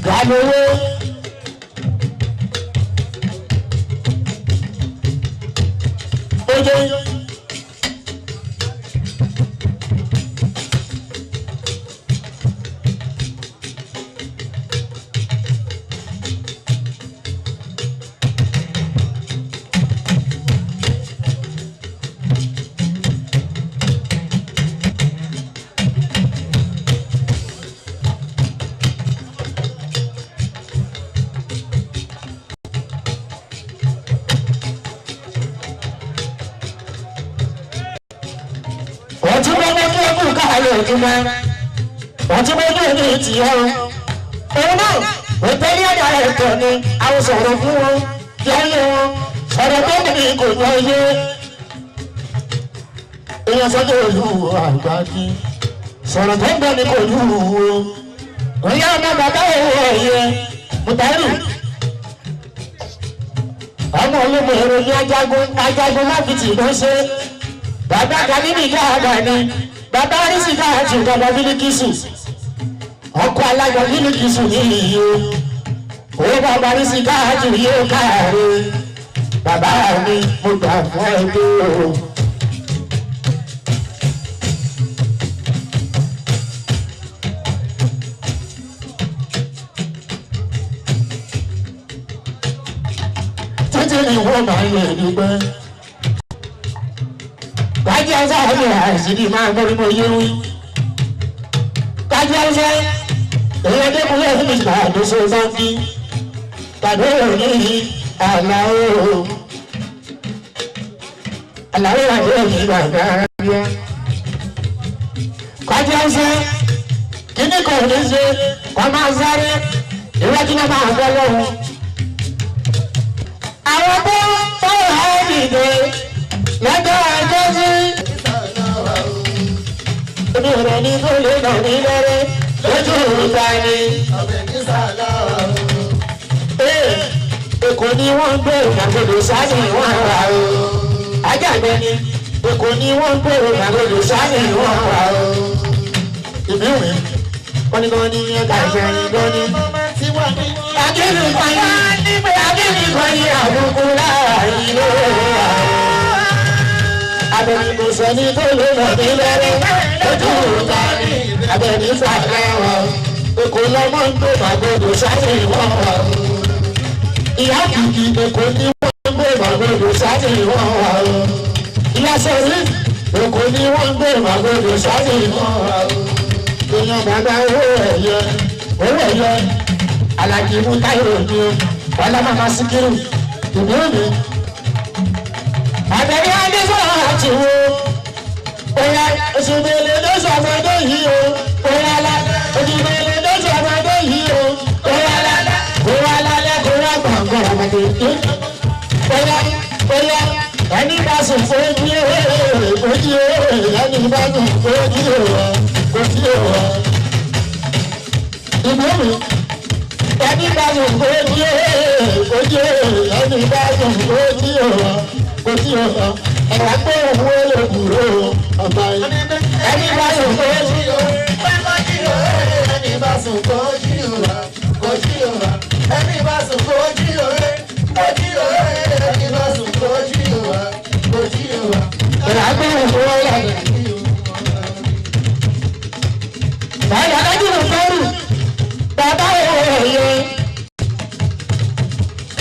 Galowe. Oye. Ojúmọ́ ojúmọ́ ní òní ti yọ òun náà òtẹ́lí ọ̀dà ẹ̀tọ́ ni àwọn sọ̀rọ̀ fún wọn yẹ́yẹ́ wọn sọ̀rọ̀ tó ní kò tó yé èèyàn sọ́jọ́ olú àgbájí sọ̀rọ̀ tó ń bọ̀ ní kò lù ú òyà ọmọ bàbá òwò ẹ̀yẹ Mùtárù ọmọ olómo èrò ní ajagun má fi tì lọ ṣe bàbá Kàlímì káàdà ni. Bàbá Arísíkà àti bàbá Bílíkísù ọkọ alájọ Bílíkísù ní iye owó bàbá Arísíkà àti iye káàárẹ bàbá mi mo gbà fún ẹgbẹ́ o. Títí ni wọ́n máa ń yẹ dúpẹ́. Kájí ọ̀sẹ̀ ọ̀sẹ̀ àìsídìí máa ń gbórí mọ́ yé wí. Kájí ọ̀sẹ̀ èyí ọdẹ́kùnrin ẹ̀sìn mi gbà ló ṣe sáńkì. Tàbí òní àlàó. Àlàó àti òní bàbá rẹ̀. Kájí ọ̀sẹ̀ kíní kò ní ṣe kọ́ máa sáré ìwájú náà máa gbọ́ lọ́wọ́. Àwọn tó fọwọ́ ẹ̀ dìde lọ́jọ́ ọjọ́ sí. sẹ́ni tó lè nà ní lẹ́rẹ́ lójú ìta ni. Àbẹ̀ní sàlá Èkó ni wọ́n ń gbé ìgbàgbọ́dọ̀ sáni wọ́n wà o. Ajáde ni Èkó ni wọ́n ń gbé ìgbàgbọ́dọ̀ sáni wọ́n wà o. Ìbíwì kọ́nìkọ́nì ẹ̀ka ìṣẹ̀yìn lóní. Akéwì kan yí àbùkù láàrin lórí àwọn. Abẹ́ni kò sẹ́ni tó lè lọ ní lẹ́rẹ́ lójú ìta ni. Abẹ́ni sàlẹ̀ wọn. Èkó lọ́mọ ń gbé ìgbàgbọ́dọ̀ sáni wọ́n wà o. Ìyá kìkì Èkó ni wọ́n ń gbé ìgbàgbọ́dọ̀ sáni wọ́n wà o. Ìyá sọ̀rí Èkó ni wọ́n ń gbé ìgbàgbọ́dọ̀ sáni wọ́n wà o. Èèyàn bàbá owó ẹ̀yẹ Alájì mú táyọ̀ ní o wàlá màmá Síkírù ìlú mi. Àbẹ̀rẹ̀ Adésọ̀rọ̀ àti wo òyà òṣùbẹ̀lẹ̀ lóṣù ọmọdé yìí o òyà lálẹ́ òṣùbẹ̀lẹ̀ lóṣù ọmọdé yìí o òyà lálẹ́ òyà lálẹ́ òyà gbọ̀ngàn ọmọdé yìí òyà ẹni bá sùn fojú ẹni bá sùn fojú ìlú mi. Ẹni bá sùn fojú ẹni bá sùn fojú ẹ̀wà pé òun ó lè dúró ọba yìí. Ẹni bá sùn fojú ẹni bá sùn kojú ẹni bá sùn kojú ẹni bá sùn kojú ẹ̀wà pé òun ó lè dúró. Báyọ̀ adájú ló fẹ́rù bàbá ẹ̀yẹ.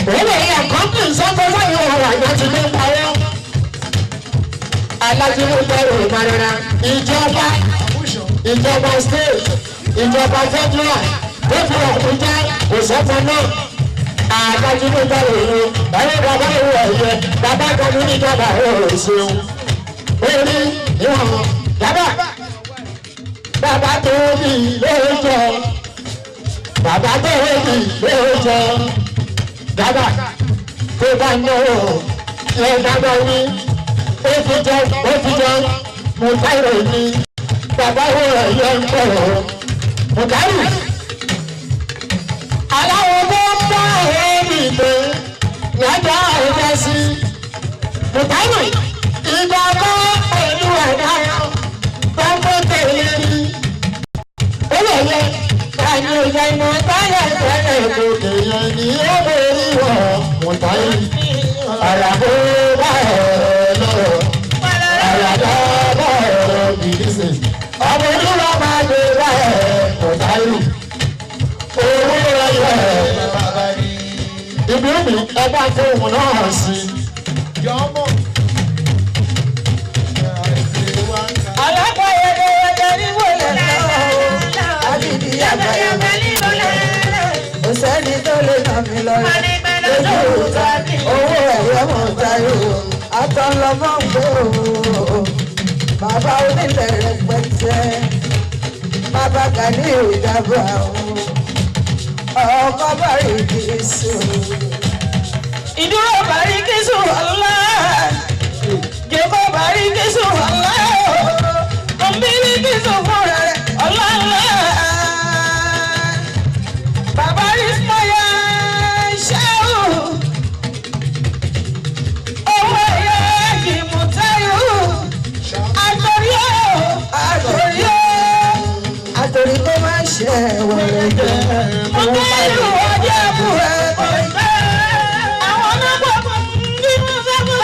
Òwe ẹ̀yà kọ́ńtì sọ́kọ́ sáyẹn ọ̀rọ̀ àjọ ti lé parọ́. Alájú ló fẹ́rù ìmọ̀lára ìjọba state ìjọba federal ó fi ọ̀kùn já kò sọ́kọ náà. Alájú ló fẹ́rù ìlú báyọ̀ bàbá ìwọ̀ ẹ̀yẹ bàbá kan ní ìjọba ọ̀rọ̀ ìṣeun. Orí ìwọ̀n bàbá tó bí lóòjọ́ bàbá tó bí lóòjọ́ bàbá tó bá ná o ẹ bàbá wí ó fi jọ mo táyọ̀ ní bàbá wo ẹ̀yẹ ń bọ̀ mo táyọ̀ aláwọ̀ tó ń bá ẹ̀mí tó lọ́jọ́ ẹ̀jẹ̀ sí mo táyọ̀ ìgbà bá pẹ̀lú ẹ̀dá tọ́gbọ́n tẹ̀lé ní olóyè tani òye iná táyà tẹ̀lé gòkè yẹn ní ẹ̀bẹ̀rẹ̀ wọ̀ mọ̀táyé àràbò bá ẹ̀rọ lọ́rọ̀ àràbò bá ẹ̀rọ bìrìsì ọmọ olúwa máa gbé bá ẹ̀ mọ̀táyé owó ẹ̀yẹ ibi omi ẹ bá fóun náà sí. Sẹ́ni tó lè nà mí lọ́rẹ́ lójú ìta owó ẹ̀yọ́ mọ̀ táyò àtọ̀lọ́mọ̀ gbé o bàbá onílẹ̀ rẹpẹtẹ bàbá Gani ìjàmbá ọkọ̀ bàrí kìsù. Ìdúró bàrí kìsù ọ̀la jẹ́kọ̀ bàrí kìsù ọ̀la kọ̀m̀bílì kìsù fúnra rẹ̀ ọ̀la ńlá. Bàbá Ismaya ṣẹ́wù owó ẹ̀yẹ kì í mú táyò àtòrí tó máa ń ṣe wọlé jẹ mo bẹ́ẹ̀rù ọjọ́ ẹ̀bù ẹ̀ kò fẹ́ àwọn náà pọ̀ nínú sẹ́kù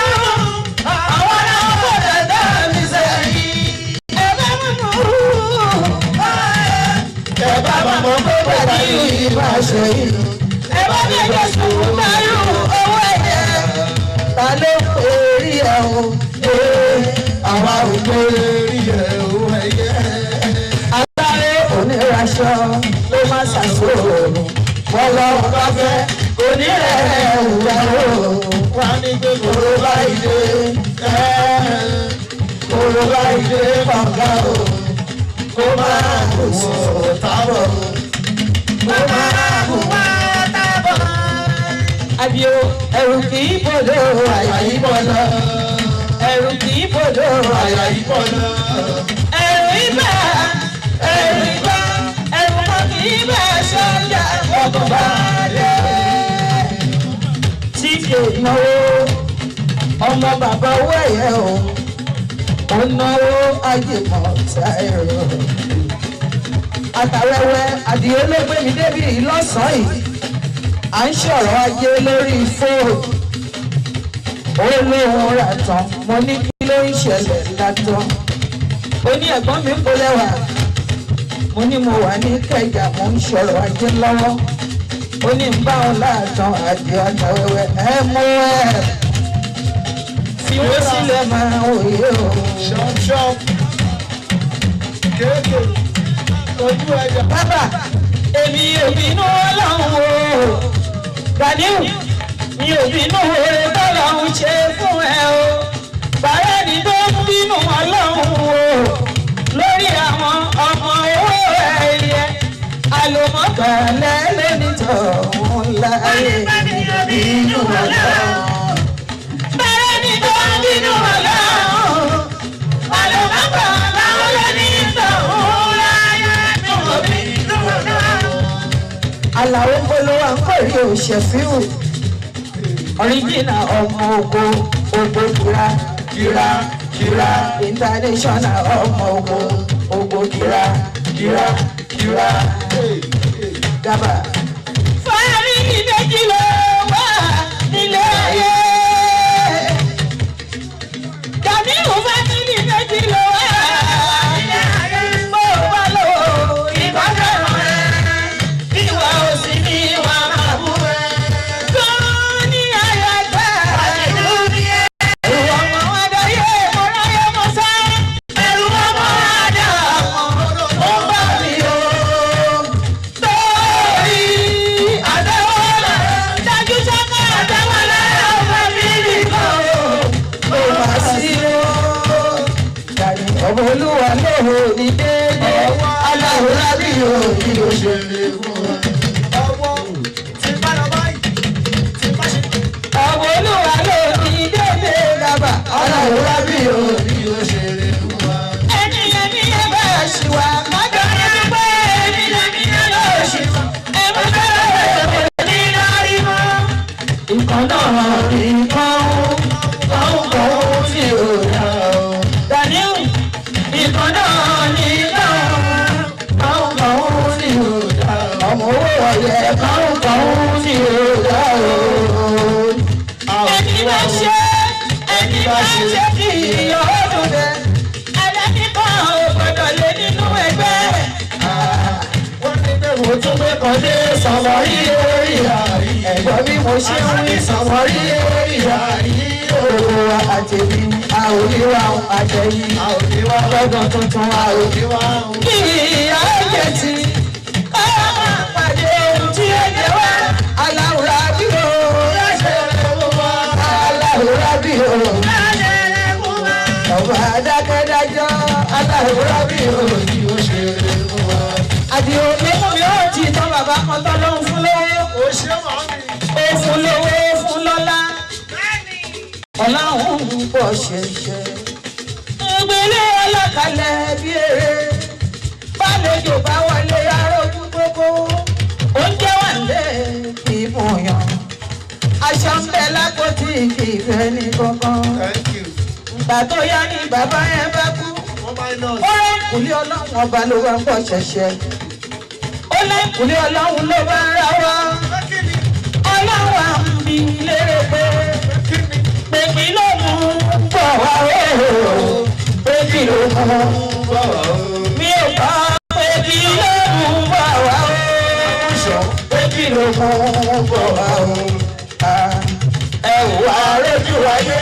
àwọn náà pọ̀ dáadáa mi sẹ́yìn ẹ̀bẹ̀ mímú ẹ̀bá mọ̀ pé pẹ̀lú ìbá ṣe yìí ẹ̀bá mi ẹ̀jẹ̀ sùn táyò owó ẹ̀yẹ ta ló pè rí ẹ̀ o àwa ò pè rí ẹ̀ o ẹ̀yẹ. Agbára onírasọ ló máa ṣàṣòro wọ́n lọ bá fẹ́ onírẹ̀ ìwà o wà ní pé kòrò báyìí dé kòrò báyìí dé kọ̀ọ̀kan o kó máa kò sí tábọ̀ kó máa kò wá tábọ̀. Àbíò ẹ̀rù kì í bọ̀dọ̀ àyà yìí bọ̀dọ̀ ẹ̀rù kì í bọ̀dọ̀ àyà yìí bọ̀dọ̀ ẹ̀rù ibà. ẹ̀rù bá ẹ̀rù mọ́ kì í bẹ́ẹ̀ sọ́jà ọkọ̀ bá dé. tí ìnáwó ọmọ bàbá owó ẹ̀yẹ o ó náwó ayé mọ́ táyọ̀. àtàwẹ́wẹ́ adìyẹ ló gbé mi débi lọ́sàn-án yìí à ń sọ̀rọ̀ ayé lórí fóònù ó lóun rà tán mo ní kí ló ń ṣẹlẹ̀ látọ̀ ó ní ẹ̀gbọ́n mi kó lẹ́wà mo ní mo wà ní Kẹjà mo ń sọ̀rọ̀ ajé lọ́wọ́ ó ní bá wọn láàtàn àjẹ àtàwẹ́wẹ́ ẹ mú ẹ fi wọ́n sílẹ̀ máa wòye o. ṣọ́ọ̀ṣọ́ọ̀ kéèké ojú ẹja. bàbá èmi ò bínú Ọlọ́run o Ganiu mi ò bínú oore tọ́lọ́run ṣe fún ẹ o bàrẹ́ ni tó ń bínú Ọlọ́run o lórí àwọn ọmọ owó ẹ̀yẹ àlòmọ́kànlẹ́ lẹ́nìtọ̀ ńlá bínú Ọlọ́run bàrẹ́ ni tó ń bínú Ọlọ́run àlòmọ́kànlẹ́ lẹ́nìtọ̀ ńlá bínú Ọlọ́run. Àlàó polówó àǹkọ̀rí òṣèfíù ọ̀ríjìnà ọmọ ogo ogo kira international ọmọ ogo kira gaba. fárí ní méjì ló wà nílé ayé Ganiu fámìlì méjì ló wà nílé ayé mo wà lọ ìbáfẹ́ rẹ̀ ìwà òsì ní ìwà máa bú ẹ. Olúwa lóhùn ní déédé aláwọ̀ lábí òbí ló ṣe lè fún ọ. ọwọ́ tí bá lọ báyìí tí bá ṣe. Ọ̀wọ̀ Olúwa lóhùn ní déédé bàbá aláwọ̀ lábí òbí ló ṣe lè fún ọ. ẹni ẹni ẹ bá ṣì wà mọ́jọ́ ní dúpẹ́ ẹni ẹni ẹ lọ ṣì wà ẹ má bẹ̀rẹ̀ ní lórí mọ́. nǹkan náà nǹkan ọ̀hún tí ò yá o. Ganiu ìkan náà ní káwọn ní òdà ọmọ owó ọ̀yẹ́ káwọn ní òdà ooo. ẹni bá ṣe kí ìyọ̀ ọdún dẹ ẹlẹ́ni kan ò gbọdọ̀ lé nínú ẹgbẹ́. wọ́n ní pé mo tún gbé kan dé sọ̀mọ́rí lórí àrí ẹ̀gbọ́n bí mo ṣe ń rí sọ̀mọ́rí lórí àrí owó àtẹ̀bí àòríwá àjẹyí àòríwá lọ́dún tuntun àòríwá. kí ìyá ẹ̀jẹ̀ tí káyọ̀ máa pàdé ohun tí ẹ̀jẹ̀ wá. aláwòrán bí o láṣẹ rẹ̀ mú wá. aláwòrán bí o láṣẹ rẹ̀ mú wá. ọba adákẹ́dájọ́ aláwòrán bí o tí ó ṣe rẹ̀ mú wá. àdìo mímú mi ó ti tán bàbá kan tán ló ń fún lówó. ó ṣe mọ́ mi. ó fún lówó ó fún lọ́lá. Ọlọ́run ń bọ̀ ṣẹ̀ṣẹ̀. ìgbélé ọlọ́kalẹ̀ bí eré bálejò bá wọlé arójú gbogbo oúnjẹ wà lé ìmọ̀ yàn aṣọ ń bẹ lákòtì kì í fẹ́ ní kankan. ìgbà tó yá ni bàbá yẹn bá kú ó rẹ̀ ìkúlé Ọlọ́run ọba ló bá ń bọ̀ ṣẹ̀ṣẹ̀ ó lẹ́ ìkúlé Ọlọ́run ló bá ń rawọ́ Ọlọ́run à ń bi lérè pé pèkì ló mú bọ̀ wá o pèkì ló mú bọ̀ wá o mi ò bá pèkì ló mú bọ̀ wá o pèkì ló mú bọ̀ wá o ẹ wà lójú ayé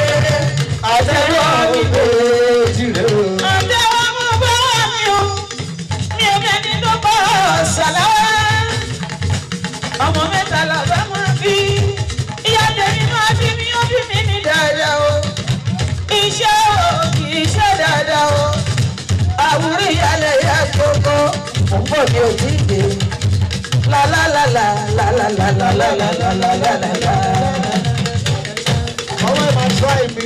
àtẹwọ́ mi pé jìnnà o. àtẹwọ́ mo bá mi o mi ò mẹ́ni tó bọ̀ ṣàlàwọ́ ọmọ mẹ́ta làbá máa bí ìyá tèmi máa bí mi ó bí mi ní dáadáa o iṣẹ́ o kì í ṣe dáadáa o àwùrọ̀ ìyálẹ̀ ìyá gbogbo mo ń bọ̀ ní òjì ìdè lálálálálálálálálálálálálá. ọwọ́ ẹ̀ máa try me.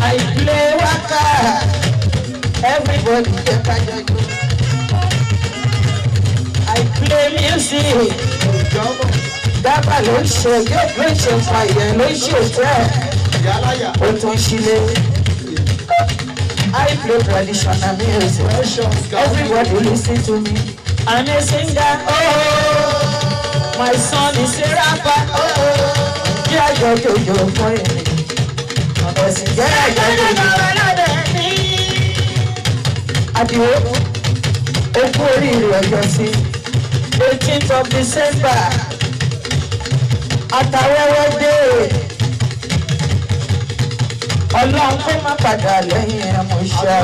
I play waka, everybody get a jojo. I play music, dábà ló ń ṣe yóò ló ń ṣe fàyẹ̀ ló ń ṣe tẹ́ ó tún ṣílé. I play traditional music, everybody listen to me. I'm a singer, my son is a rapper, yeah, jojo for him. Adio okú oríire ọjọ́ sí 18th of December àtàwẹ́wẹ́ dé ọlọ́run kó má padà lẹ́yìn ẹ̀mọ́ iṣẹ́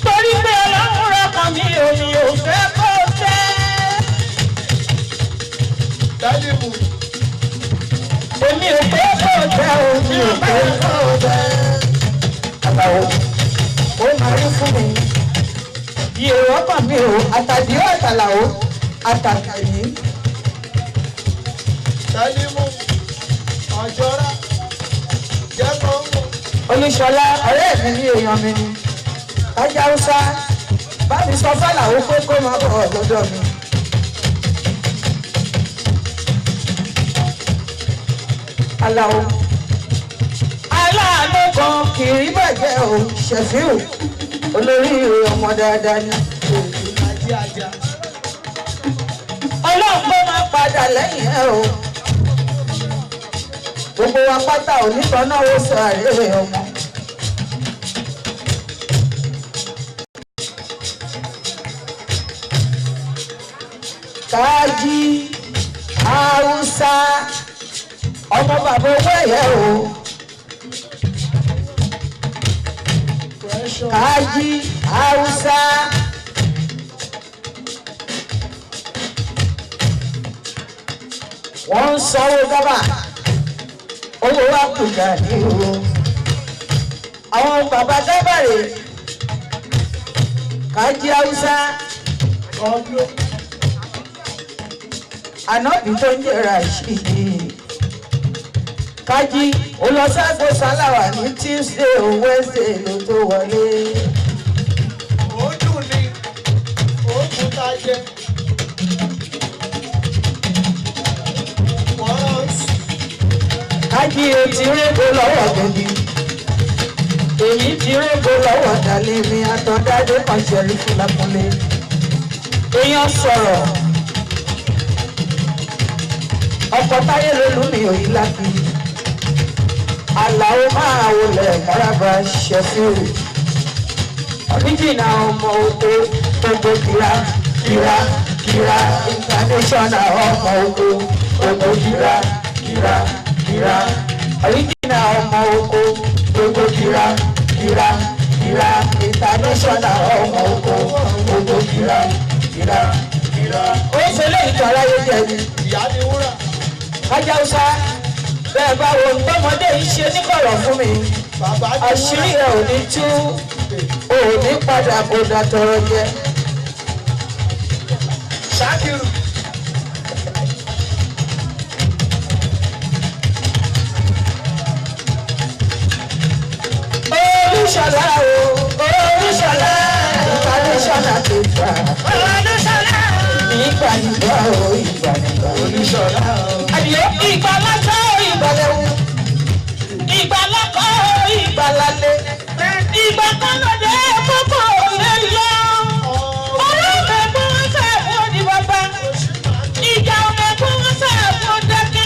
torí pé ọlọ́run rọ́kàn mi ò ní òfẹ́ kó tẹ́. Èmi ò pé kó jẹ́ omi ò pé kó jẹ́. Àbàwò ó máa rí fún mi. Iye ọkàn mi ò àtàdé ọ̀tàlàwò àtàkà yìí. Tálímù ọ̀jọ́ra jẹ́ kọ́ńgò. Olúṣọlá ọ̀rẹ́ mi ní èèyàn mi ni. Ajá Hausa bá mi sọ fàlàwò pé kó máa bọ̀ lọ́dọ̀ mi. Aláwo aláàánú kan kì í bàjẹ́ o Ṣẹ̀fíù olórí ọmọ dáadáa ni. Ọlọ́run kó máa padà lẹ́yìn ẹ̀ o gbogbo wa pátá onítọ̀ náà ó sọ àrèrè ọmọ. Káàjí Haúsá ọmọ bàbá owó ẹ̀yẹ o Káàjí Haúsá wọ́n ń sanwó gábà owó wa kù jáde o àwọn bàbá gábà rè Káàjí Haúsá ànábì tó ń jẹrà ìṣìṣì. Kájí olọ́sàgbó sálàwà ní Tuesday o Wednesday ló tó wọlé. Ó dùn ní òògùn tá a jẹ. Kájí o ti régo lọ́wọ́ bẹ̀bí. Èyí ti régo lọ́wọ́ dalẹ̀ mi àtọ̀dáde kan ṣẹ̀rí fúlákúnlé. Èèyàn sọ̀rọ̀. Ọkọ̀ táyé lólu mi ò yí láti. Àlàó máa wọlé mọ́rábà Ṣẹ̀fíù. Ọ̀ríjìnà ọmọ oko gbogbo kìlá international ọmọ oko gbogbo kìlá. Ọ̀ríjìnà ọmọ oko gbogbo kìlá international ọmọ oko gbogbo kìlá. Ó ṣe lé ìtọ́ aráyé jẹ ni. Ìyá ni wúrà. Ajá Hausa bẹ́ẹ̀ bá wo tọ́mọdé yìí ṣe níkọ̀rọ̀ fún mi àṣírí ẹ̀ ò ní tú ò ní padà kó da tọrọ jẹ. Ṣáàkìrù. Olúṣọlá o Olúṣọlá Olúṣọlá tó gbà Olúṣọlá ìgbàlígbà o ìgbàlígbà Olúṣọlá o. Àdìyẹ ìgbàlákọ̀ ìgbàlẹ̀wò ìgbàlákọ̀ ìgbàlálẹ̀ ìgbàkànlọ́dẹ púpọ̀ lẹ́yọ. Olùmẹ̀kún wọn sàfún ní bàbá ìjà òmẹ̀kún wọn sàfún dẹ́kí.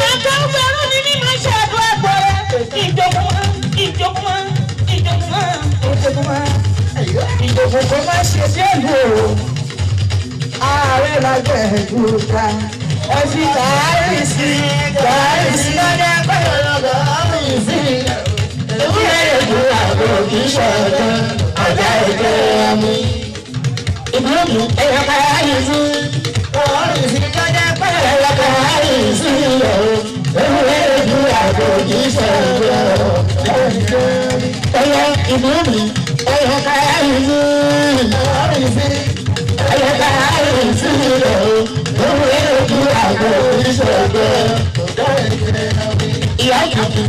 Ẹ̀ka fẹ́ràn ní nínú ìṣẹ̀dùn ẹ̀gbọ́rẹ́ ìjọ̀gbọ̀n kò má ṣe sí ẹ̀lú o. Ààrẹ lágbẹ̀ ẹ̀dùnká ẹ̀fí kàárìsì lọ́dẹ̀ pẹ̀lọ́dọ̀ àmìsí. Èmi ẹ̀yẹ̀dùn àbò kì í ṣọ̀tọ̀ ọ̀dà ẹ̀jẹ̀ ẹ̀mí. Ìbúrúkú ẹ̀yọ̀ kàárìsì kàárìsì lọ́dẹ̀ pẹ̀lọ́dọ̀ kàárìsì lọ. Èmi ẹ̀yẹ̀dùn àbò kì í ṣọ̀tọ̀ ọ̀dà ẹ̀jẹ̀ ẹ̀mí. Ẹ̀yẹ ìbúrúkú ẹ̀yẹ káyọ̀sí ẹ̀yẹ káyọ̀sí lọ owó èlòkù àgbò ìṣòro ìyá kìkì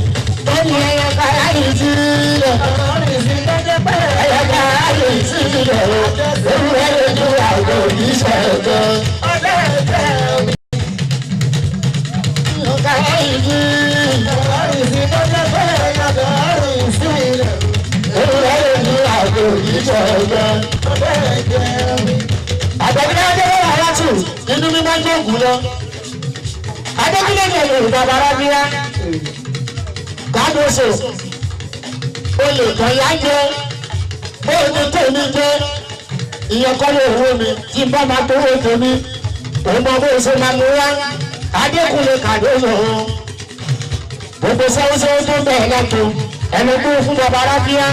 ó ní ẹ̀yẹ káyọ̀sí lọ ẹ̀yẹ káyọ̀sí lọ owó èlòkù àgbò ìṣòro. Àgbẹ̀bílẹ̀ Adébọ̀lá Aláàtù nínú mímọ́ jẹ́ ògùn lọ. Adébílẹ̀ ní ẹ̀yẹ̀ ìdàbà rábíyá. Gbàdóso, olè kan yá jẹ́, bóòdù tèmi jẹ́, ìyẹn kọ́ ló wó mi, tí n bá máa tó wó tèmi, òun mọ bó ṣe máa mú wá. Adékùnlé Kàdóso, gbogbo sẹ́wọ́sẹ́wọ́ tó bẹ̀rẹ̀ lẹ́tọ̀ọ́, ẹni tó fún bàbá rábíyá.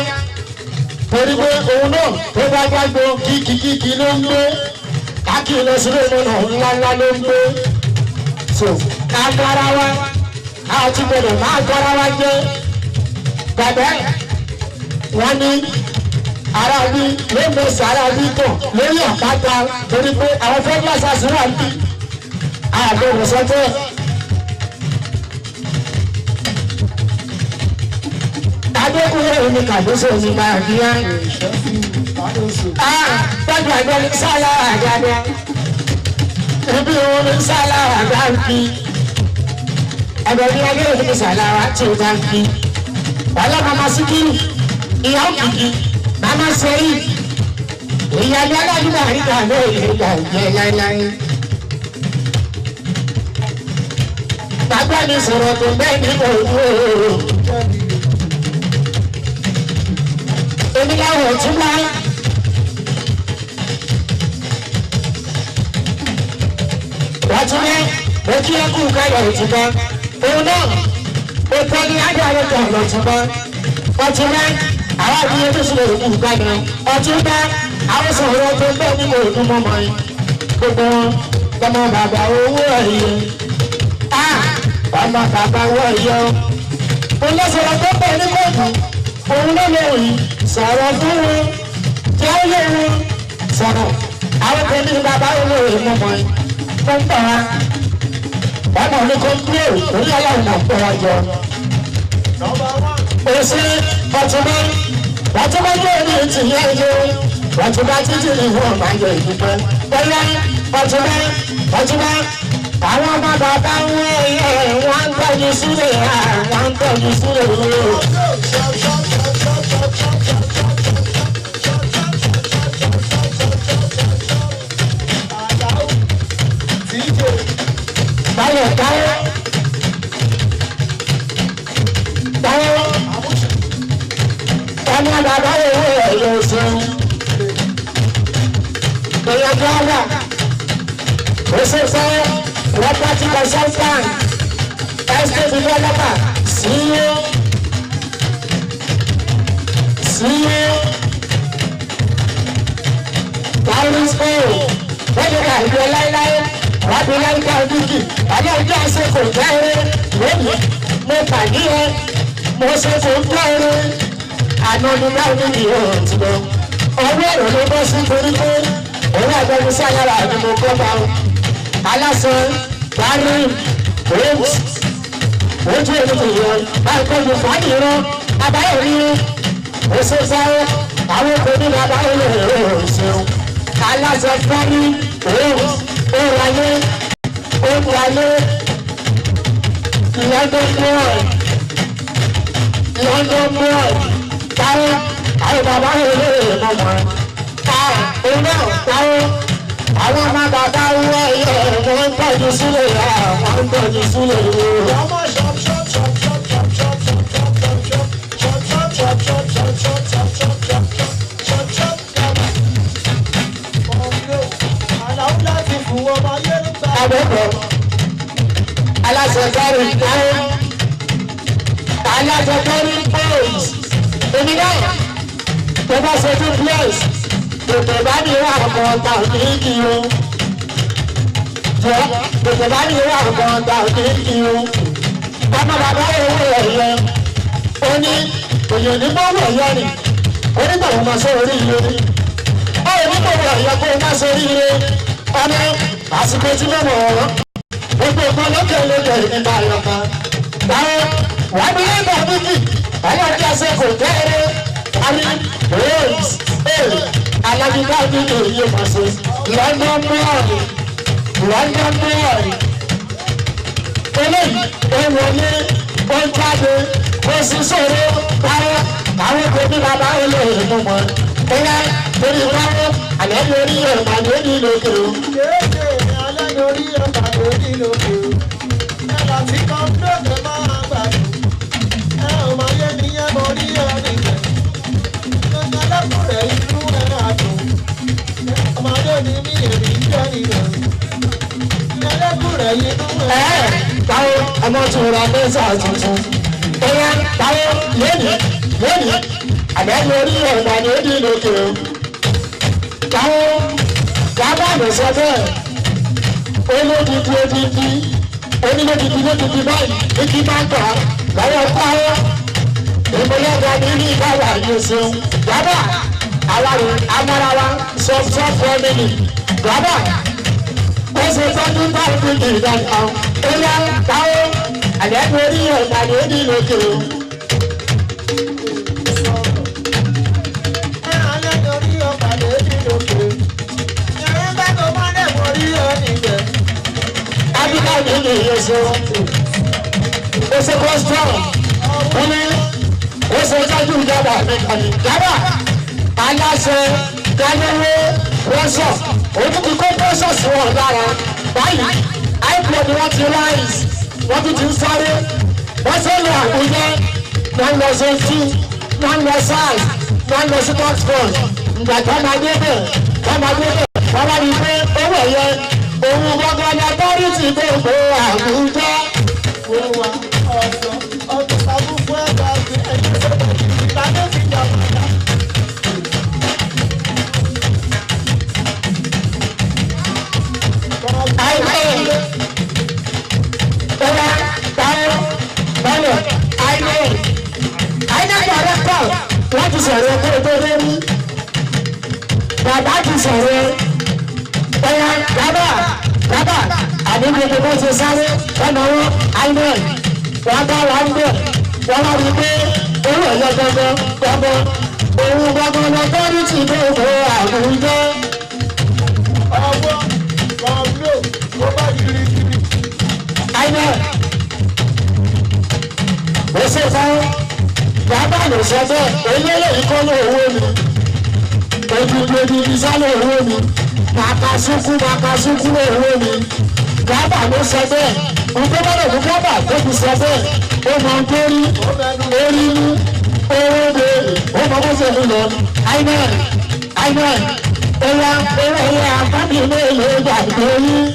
Torí pé òun náà tó bá gbàgbọ́ kíkíkíkí ló ń gbé káàkiri lọ sílé ìmọ̀nà ńláńlá ló ń gbé. So ká gbára wa a ti gbọdọ̀ máa gbára wa jẹ́ gbàgbẹ́ wọn ní arábí ló ń bẹ̀sẹ̀ arábí tàn lórí àpáta torí pé àwọn fẹ́ gbàsá sí wà ní ààbò ìwòsàntẹ́. Adékúnlé ní Kàdóso ní máa bí yá. Tọ́jú àgbẹ̀ ní sálà àdáda. Ibi òun ní sálà àdáǹkì. Ẹ̀bẹ̀ ní ẹgbẹ́ òun ní sálà àti ìdáǹkì. Wàhálà màmá Síkírù, ìyá òkìkí, màmá Sẹ́yìn. Ìyá ní aládùúgbò àríkà náà lè gbà jẹ́ láéláé. Bàbá mi sọ̀rọ̀ tó bẹ́ẹ̀ ní òwúrò. Èmi láwọn ọ̀tún wá. Wọ́n tún ní mo kí ẹ kú káyọ̀ òtúbọ̀. Òun náà ó tọ́ ní ájá lọ́jọ́ ọ̀lọ́túbọ̀. Wọ́n tún ní àwọn àbúrò tó ṣe lè kú káyọ̀. Ọ̀tún bá àwọn sọ̀rọ̀ tó bẹ́ẹ̀ ní òògùn mọ́mọ́ yìí. Gbogbo wọn lọmọ bàbá owó ẹ̀yẹ. Ọmọ bàbá owó ẹ̀yẹ. Mo lọ sọ̀rọ̀ tó bẹ́ẹ̀ ní kóòtù. Òun ló lè wí sọ̀rọ̀ fún wọn jẹ́ ó lè wọn sọ̀rọ̀ àwọn tẹ̀lé ní bàbá olóore mọ́mọ́ yìí tó ń bọ̀ wá ọmọ ní kò ń gbé orí aláwọ̀ náà pọ̀ wá jọ. Òsì ọ̀túnbá yóò ní ti yẹ ẹjọ́ ọ̀túnbá títí ní ìwọ̀n máa yọ ìdúpẹ́. Bóyá ọ̀túnbá àwọn ọmọ bàbá wọn yẹ wọ́n ń tọ́jú sílẹ̀ wọ́n ń tọ́jú sílẹ̀ lórí. Báyọ̀ táyọ̀ ọmọ bàbá owó ẹ̀yẹ ṣeun èèyàn gbọ́dọ̀ òṣèṣẹ́ property consultant estate developer CEO Towering school wọ́n ti ka ìgbẹ́ láíláí wọ́n ti láíká ojúkì àbí ọjọ́ àṣẹ kò jẹ́rẹ́ lónìí mo pàdé ẹ mo ṣe kò jẹ́rẹ́ àná ni báwo ní ìyẹn ò ti lọ. Ọwọ́ ẹ̀rọ ló bọ́ sí torí pé òun àgbẹ̀mí sí alára àdúgbò kọ́ba aláṣẹ parí rooms ojú èmi kò yọ báyìí kó mo fà á nìyẹn abáyọ̀ rí òṣèṣẹ́ àwọn obìnrin abáyọ̀ lè rè é ṣeun aláṣẹ parí rooms ó wáyé London boy táwọn àwọn bàbá yẹn lè rè mọ́mọ́ òun náà táwọn àwọn ọmọ bàbá wọ ẹyẹ wọn ń tọ́jú sílẹ̀ wọn ń tọ́jú sílẹ̀ abẹ́kọ̀ aláṣẹ̀kárí táwọn aláṣẹ̀kárí boys èmi náà tó bá ṣe tún place tètè bá mi wá ọkọ̀ ọ̀tà òní kí o jẹ́ tètè bá mi wá ọkọ̀ ọ̀tà òní kí o ọmọ bàbá owó ẹ̀yẹ ó ní òyìn ní mọ́wọ́ ẹ̀yẹ ni onítọ̀hún máa sọ orí ire ó onítọ̀hún àyà kó máa sọ orí ire ọmọ àsìkò tí mo mọ̀ ọ́ gbogbo nǹkan lókè nípa àyọ̀ká báwo wà á bí nígbà méjì ọlọ́ọ̀dí ẹsẹ̀ kò kéré àmì rose alágbèbá nínú iye màṣẹ London boy eléyìí ó wọlé ó ń jáde ó sì sọ̀rọ̀ báwo àwọn òbí bàbá olóyè mú mọ́ bóyá torí báwo àlẹ́ lórí ọ̀gbà lórí lókè o. Kéèké ni alẹ́ lórí ọ̀gbà lórí lókè o. Ẹ̀là tí kan lókè máa gbàdùn. Ẹ ò máa yé mi yẹn mo rí ọ̀nì rẹ̀. Gbogbo alákùnrin inú ẹ̀ máa dùn. Ọmọdé ni mí èmi jẹ́ nìyẹn. Alákùnrin inú ẹ̀ máa dùn. Báwo ọmọ tún ra mẹ́sà tuntun? Bóyá báwo lónìí àlẹ́ lórí ọ̀gbà lórí lókè o. Báwo bàbá mi sọ bẹ́ẹ̀ olódìdí onílódìdí báyìí igi máa gbà lọ́wọ́ pààrọ̀ ìmọ̀lẹ́gbà ní ní ìbáwá yóò ṣeun bàbá aláwo amárawa sọ́fọ́ fọ́mìlì bàbá ó ṣe tọ́jú báyìí ní ìdáná ó yá báwo àlẹ́ lórí ọ̀gbà lórí lókè o. Alẹ́ lórí ọ̀gbà lórí lókè o. Abika ni ni yeso, ose kostom, oni, ose jaju jaba mekani jaba, aláṣẹ Daniel Rosso, ojú ti kó pressure sí wọn lára, báyìí iPod wọn ti rise, wọn ti sáré, wọn ṣe lọ Àbújá, wọn lọ sí tí, wọn lọ SARS, wọn lọ sí Oxford, ìgbà tó máa dé bẹ̀, wọ́n bá rí pé owó ẹ̀yẹ òun gbọ́ngàn ní authority gbogbo Àbújá. Òwà ọ̀sán ọdún abúfú ẹ̀dá sí ẹ̀yìn sọ́dọ̀ ìlànà ti jà padà. Wọ́n ti sọ̀rọ̀ kó tó dé mú. Bàbá ti sọ̀rọ̀ ẹ̀yà bàbá àdéhùn gbogbo ṣe sáré ọ̀nà wọn àìmọ̀n wọn bá wà ń bẹ̀ wọ́n wá rí pé owó ẹ̀yọ gbọ́ngàn òun gbọ́ngàn lọ́gbọ́n ní ti gbogbo Àbújá. Ọwọ́ kọ̀ọ̀lù ó bá kirikiri. àìmọ̀n ó ṣe fún bàbá ló sọ bẹ́ẹ̀ eléyìí kọ́ ló owó mi ojúdójú sálọ owó mi màkàsúkú owó mi gábà ló sọ bẹ́ẹ̀ nǹkan bá lòdù gábà tó fi sọ bẹ́ẹ̀ ó mọ nítorí orí mú owó béèrè ó mọ bó ṣe mú lọ àìmọ̀n ẹ̀yà àbámi mélòó gbàgbé yín.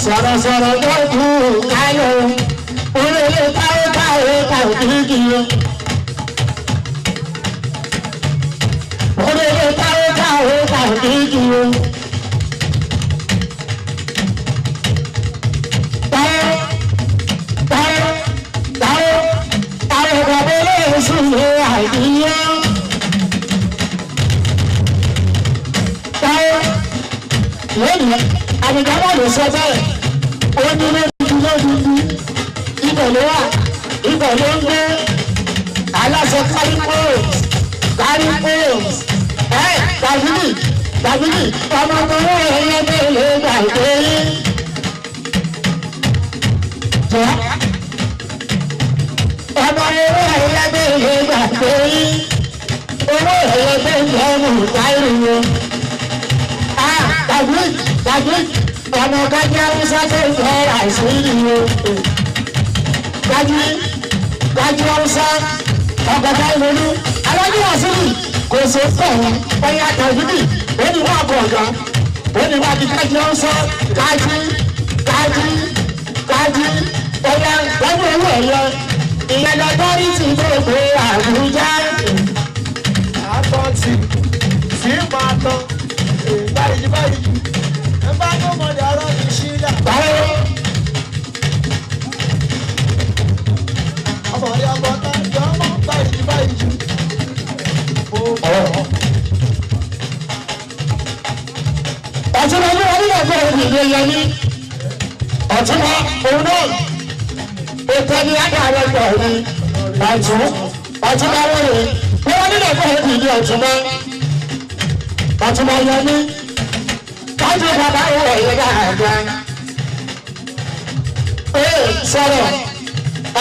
Sọ̀rọ̀sọ̀rọ̀ lọ́dún káyọ̀ orílẹ̀ káwọ́ kìíkì yọ. Orílẹ̀ káwọ́ kìíkì yọ. Táwọn ọ̀gbọ̀n lè sùn ní àìdíyọ́. Lónìí, àbùdáwọ̀ ló sọ bẹ́ẹ̀. Ó ní lódìdí ibẹ̀ ló wà ibẹ̀ ló ń gbé aláṣẹ kárí pọ́ọ̀s Dàbídì ọmọkùnrin ẹ̀yẹ mélòó gbàgbé jẹ́ ọmọkùnrin ẹ̀yẹ mélòó gbàgbé owó ẹ̀yẹ tó ń jẹ́ ọmọ ìkárí wọn. Dàbídì ọmọ kájí Haúsá tó ń jẹ́ àìsírí wọn. Kájí Haúsá ọ̀gọ̀dá ìlú alájú àṣírí kò ṣe fẹ́ wọn ọ̀yà Dàbídì ó ní wọ́n àgọ̀gán ó ní wọ́n ti kájí Haúsá kájí ọ̀yà lọ́dún owó ẹ̀yẹ ìyẹn lọ́dọ́rí ti gbogbo Àbújá. Àtọ̀tì tí máa tán báyìí ẹ bá tó mọ̀ dàrọ́ ní ṣílá. ọ̀túnmọ̀ òun náà ètò ní àgbàdo ẹgbẹ̀rún ọ̀túnmọ̀ wọlé wọ́n nílò fún ẹbí ní ọ̀túnmọ̀ yẹmí tọ́jú bàbá ìwọ̀ yẹn dáadáa. Sọ̀rọ̀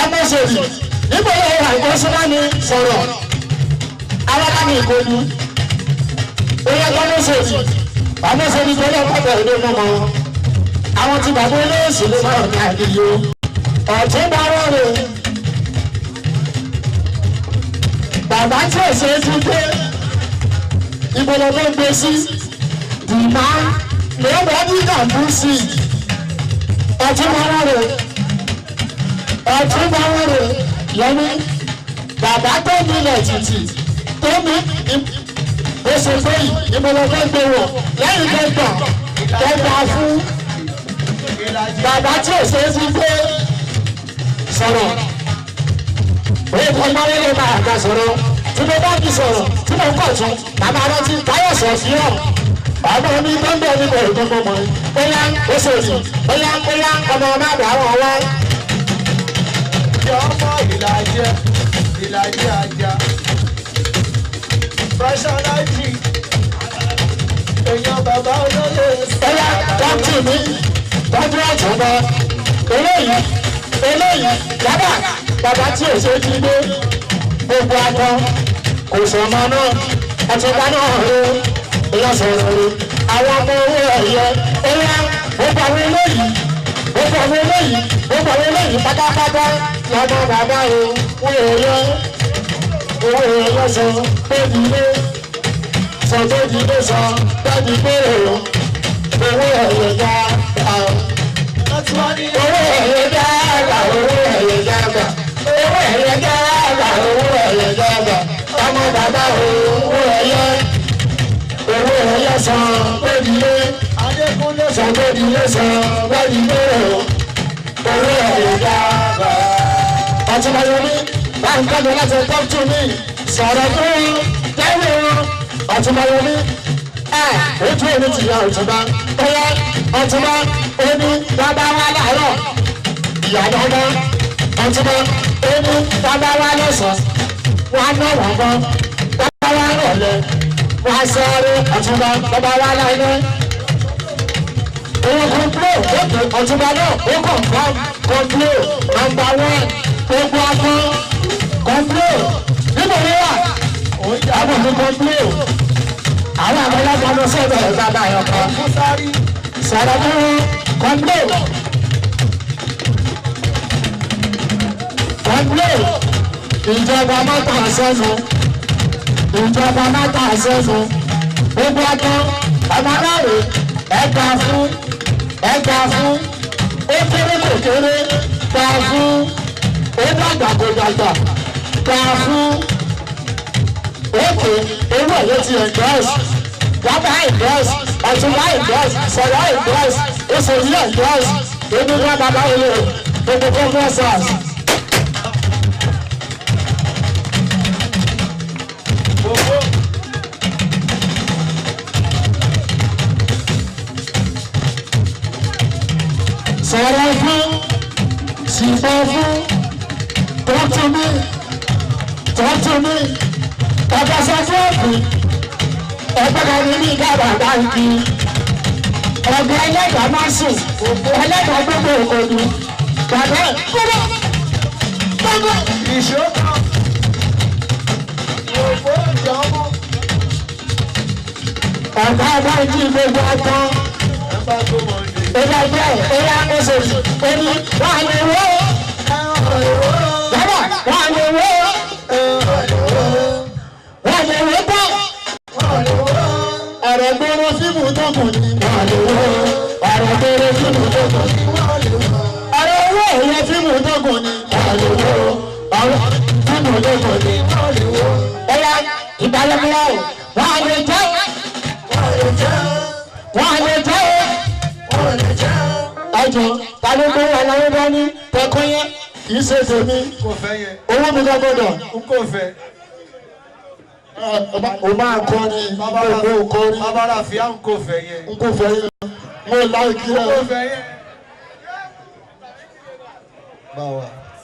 amọ̀sọ̀rì níbo ló wà ìkọ́sọ́nà ni sọ̀rọ̀ alábàámi ìkọlù oyè amọ̀sọ̀rì tó lọ pàtó ìdè mọ́mọ́ àwọn tí bàbá olóòsì ló máa ní àdìyó ọ̀tún bá rọrùn bàbá tí ò ṣe é tún pé ibo ló ń gbé sí dìmá lọ́wọ́ ní ìdààmú sí ọ̀tún bá rọrùn yẹmi bàbá tó nílẹ̀ títì tó ní oṣù fẹ́yì ìmọ̀lọ́fẹ́ gbé wọ̀ lẹ́yìn kẹgbà fún bàbá tí ò ṣe é sí pé sọ̀rọ̀ òye kan máa wọlé máa ga sọ̀rọ̀ tí mo bá fi sọ̀rọ̀ tí mo kọ̀ tún bàbá rántí táyọ̀ sọ̀ sí ọ̀ ọmọ mi tó ń bẹ̀ nípa ìdókòwò mọ́ bóyá oṣooṣù bóyá ọmọ ọmọ àgbà wọn wá. Ọmọ ìlàjẹ ajá personality èèyàn bàbá olóyè. Ẹyà dọ́kítì mi tọ́jú àtúbọ̀ eléyìí bàbá tí ò ṣe ti gbé gbogbo akọ kò sọmọ náà àtúbọ̀ náà rẹ èèyàn sọ̀rọ̀ rẹ àwọn ọmọ owó ẹ̀yẹ ẹyà gbogbo àwọn eléyìí pátápátá lọ́mọ bàbá o owó ẹ̀yẹ sọ péjìlé sọ péjìlé sọ péjìlé o owó ẹ̀yẹ já owó ẹ̀yẹ já gbà ọmọ bàbá o owó ẹ̀yẹ sọ péjìlé sọ péjìlé sọ péjìlé o owó ẹ̀yẹ já gbà. Ọ̀túnbáyọ̀mí báyìí kọ́ni láti tọ́jú mi sọ̀rọ̀ fún lẹ́yìn Ọ̀túnbáyọ̀mí ojú èmi ti yà Ọ̀túnbá bóyá Ọ̀túnbá oní bàbá wa láàárọ̀ ìyàdọ̀ ọmọ Ọ̀túnbá oní bàbá wa lọ́sàn wọn ná wọn bọ́ bàbá wa rọ̀lẹ́ wọn sọ̀rọ̀ Ọ̀túnbá bàbá wa láàárọ̀ òun kọ̀ǹpilé òkè Ọ̀túnbá náà ó kọ̀ǹpilé nọ́mbà 1 gbogbo akọ kọ̀ǹpilé níbo ni wà àwọn mi kọ̀ǹpilé àwọn àgbàlagbà lọ sọ́dọ̀ ẹ̀ bàbá ẹ̀ ọkọ sọ̀rọ̀ fún kọ̀ǹpilé ìjọba mọ́tà sẹ́nu gbogbo akọ ọmọ aláàrẹ ẹgbà fún ó kéré kò kéré gbà fún ó dàgbà kò dàgbà gbà fún òkè owó ẹ̀yẹ ti endorse bàbá endorse Ọ̀túnbá endorse sọ̀rọ̀ endorse oṣooṣì endorse ebi wọn bàbá wọlé gbogbo conferences. Sọ̀rọ̀ fún ṣìbọ̀ fún tọ́tù mi ọ̀gá sọ fún òfin ọ̀gbọ́dọ̀ ní ní ìdábà báńkì ọ̀gá ẹlẹ́dàá máa sùn ẹlẹ́dàá gbogbo òkòdù bàbá gbogbo ìṣòkan òfò ìjọmọ. ọ̀gá báńkì gbogbo ọkọ ẹlẹ́dàá oṣooṣù ẹni wà ní wọ́ wà ní wọ́ bọ́ ọ̀rọ̀ gbọ́rọ̀ fíìmù tó kù ní ọ̀rọ̀ gbọ́rọ̀ fíìmù tó kù ní ọ̀rọ̀ owó ẹ̀yẹ fíìmù tó kù ní ọ̀rọ̀ fíìmù tó kù ní ẹ̀yà ìbálòpọ̀ wà lè jẹ́ ẹjọ́ ta ló gbé wà láwọn bá ní tẹkọ́ yẹn kì í ṣe tèmi owó mi kọ́ gbọ́dọ̀ o máa kọ́ ni gbogbo kọ́ ni babara fi à ń kó fẹ́ yẹn mo láìkí rẹ̀ bá wa.